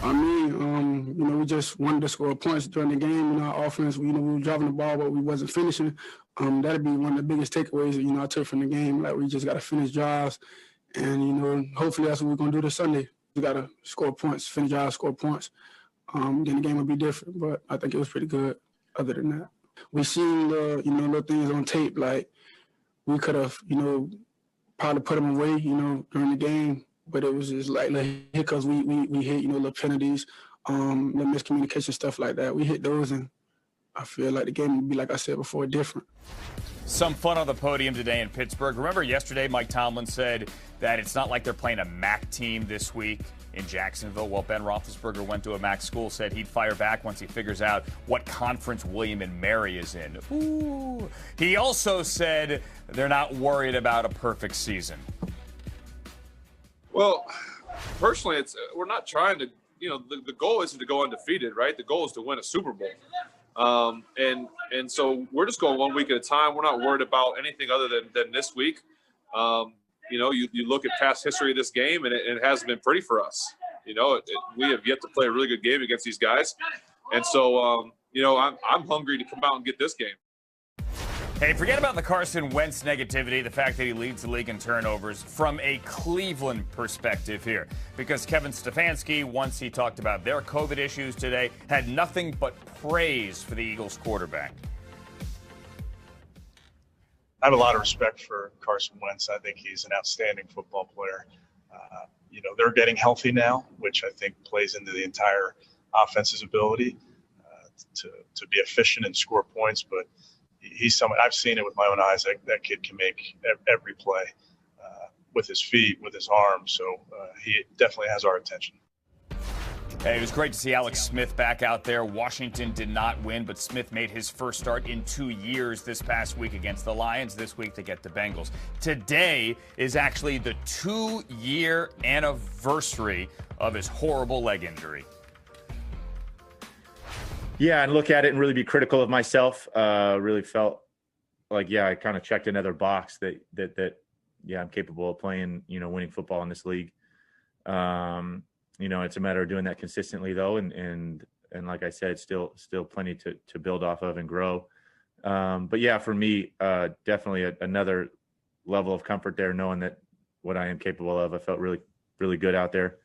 I mean, we just wanted to score points during the game. Our offense, we were driving the ball, but we wasn't finishing. That'd be one of the biggest takeaways that, I took from the game. Like, we just got to finish drives. And, hopefully that's what we're going to do this Sunday. We got to score points, finish drives, score points. Then the game will be different, but I think it was pretty good other than that. We seen the, little things on tape, like we could have, probably put them away, during the game. But it was just like little hiccups. We hit, little penalties, little miscommunication, stuff like that. We hit those, and I feel like the game would be, like I said before, different. Some fun on the podium today in Pittsburgh. Remember yesterday Mike Tomlin said that it's not like they're playing a MAC team this week in Jacksonville. Well, Ben Roethlisberger went to a MAC school, said he'd fire back once he figures out what conference William and Mary is in. Ooh. He also said they're not worried about a perfect season. Well, personally, we're not trying to, the goal isn't to go undefeated, right? The goal is to win a Super Bowl. And so we're just going 1 week at a time. We're not worried about anything other than this week. You look at past history of this game, and it hasn't been pretty for us. We have yet to play a really good game against these guys. And so, I'm hungry to come out and get this game. Hey, forget about the Carson Wentz negativity, the fact that he leads the league in turnovers, from a Cleveland perspective here. Because Kevin Stefanski, once he talked about their COVID issues today, had nothing but praise for the Eagles quarterback. I have a lot of respect for Carson Wentz. I think he's an outstanding football player. They're getting healthy now, which I think plays into the entire offense's ability to be efficient and score points. But he's someone, I've seen it with my own eyes. That kid can make every play with his feet, with his arms. So he definitely has our attention. Hey, it was great to see Alex Smith back out there. Washington did not win, but Smith made his first start in 2 years this past week against the Lions. This week to get the Bengals. Today is actually the 2-year anniversary of his horrible leg injury. Yeah, and look at it and really be critical of myself. Really felt like, I kind of checked another box that I'm capable of playing, winning football in this league. It's a matter of doing that consistently, though, and like I said, still plenty to build off of and grow. But yeah, for me, definitely another level of comfort there, knowing that what I am capable of. I felt really, really good out there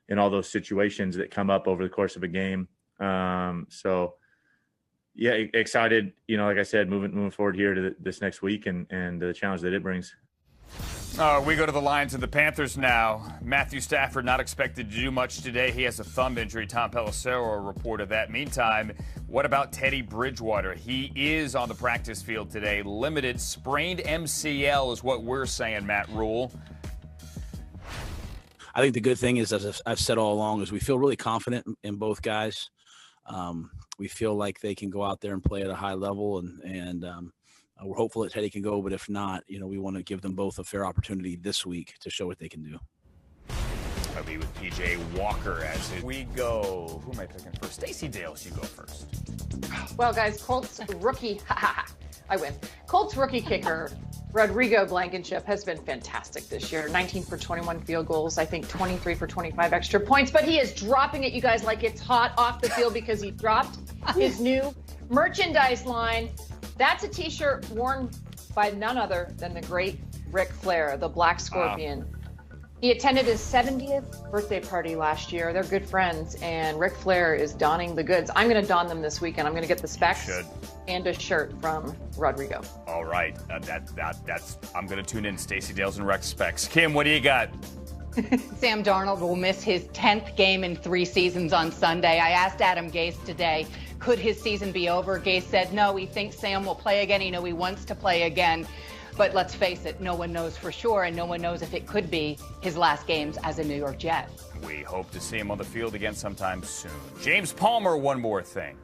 in all those situations that come up over the course of a game. So yeah, excited, like I said, moving forward here to this next week and the challenge that it brings. We go to the Lions and the Panthers now. Matthew Stafford not expected to do much today. He has a thumb injury. Tom Pelissero reported that. Meantime, what about Teddy Bridgewater? He is on the practice field today. Limited sprained MCL is what we're saying, Matt Rule. I think the good thing is, as I've said all along, is we feel really confident in both guys. We feel like they can go out there and play at a high level, and we're hopeful that Teddy can go. But if not, we want to give them both a fair opportunity this week to show what they can do. I'll be with PJ Walker as we go. Who am I picking first? Stacey Dales, you go first. Well, guys, Colts rookie, I win. Colts rookie kicker Rodrigo Blankenship has been fantastic this year. 19 for 21 field goals, I think 23 for 25 extra points, but he is dropping it, you guys, like it's hot off the field because he dropped his new merchandise line. That's a t-shirt worn by none other than the great Ric Flair, the Black Scorpion. Wow. He attended his 70th birthday party last year. They're good friends, and Ric Flair is donning the goods. I'm going to don them this weekend. I'm going to get the specs and a shirt from Rodrigo. All right. That's I'm going to tune in. Stacey Dales and Rex Specs. Kim, what do you got? Sam Darnold will miss his 10th game in 3 seasons on Sunday. I asked Adam Gase today, could his season be over? Gase said no, he thinks Sam will play again. He wants to play again. But let's face it, no one knows for sure, and no one knows if it could be his last games as a New York Jet. We hope to see him on the field again sometime soon. James Palmer, one more thing.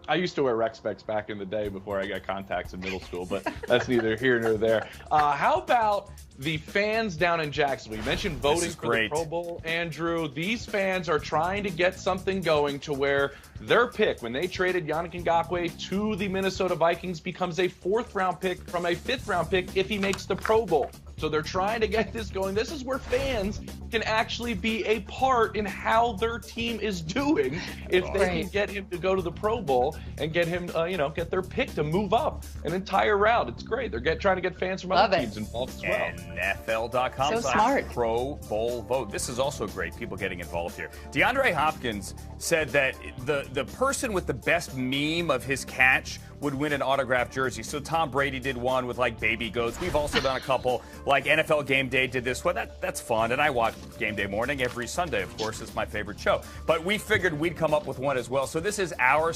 I used to wear rec specs back in the day before I got contacts in middle school, but that's neither here nor there. How about the fans down in Jacksonville? You mentioned voting for the Pro Bowl, Andrew. These fans are trying to get something going to where their pick, when they traded Yannick Ngakoue to the Minnesota Vikings, becomes a 4th-round pick from a 5th-round pick if he makes the Pro Bowl. So they're trying to get this going. This is where fans can actually be a part in how their team is doing if they can get him to go to the Pro Bowl and get him, get their pick to move up an entire round. It's great. They're trying to get fans from other teams involved as well. NFL.com/Pro Bowl vote. This is also great. People getting involved here. DeAndre Hopkins said that the person with the best meme of his catch would win an autographed jersey. So Tom Brady did one with like baby goats. We've also done a couple, like NFL Gameday did this one. That's fun. And I watch Gameday morning every Sunday, of course. It's my favorite show. But we figured we'd come up with one as well. So this is our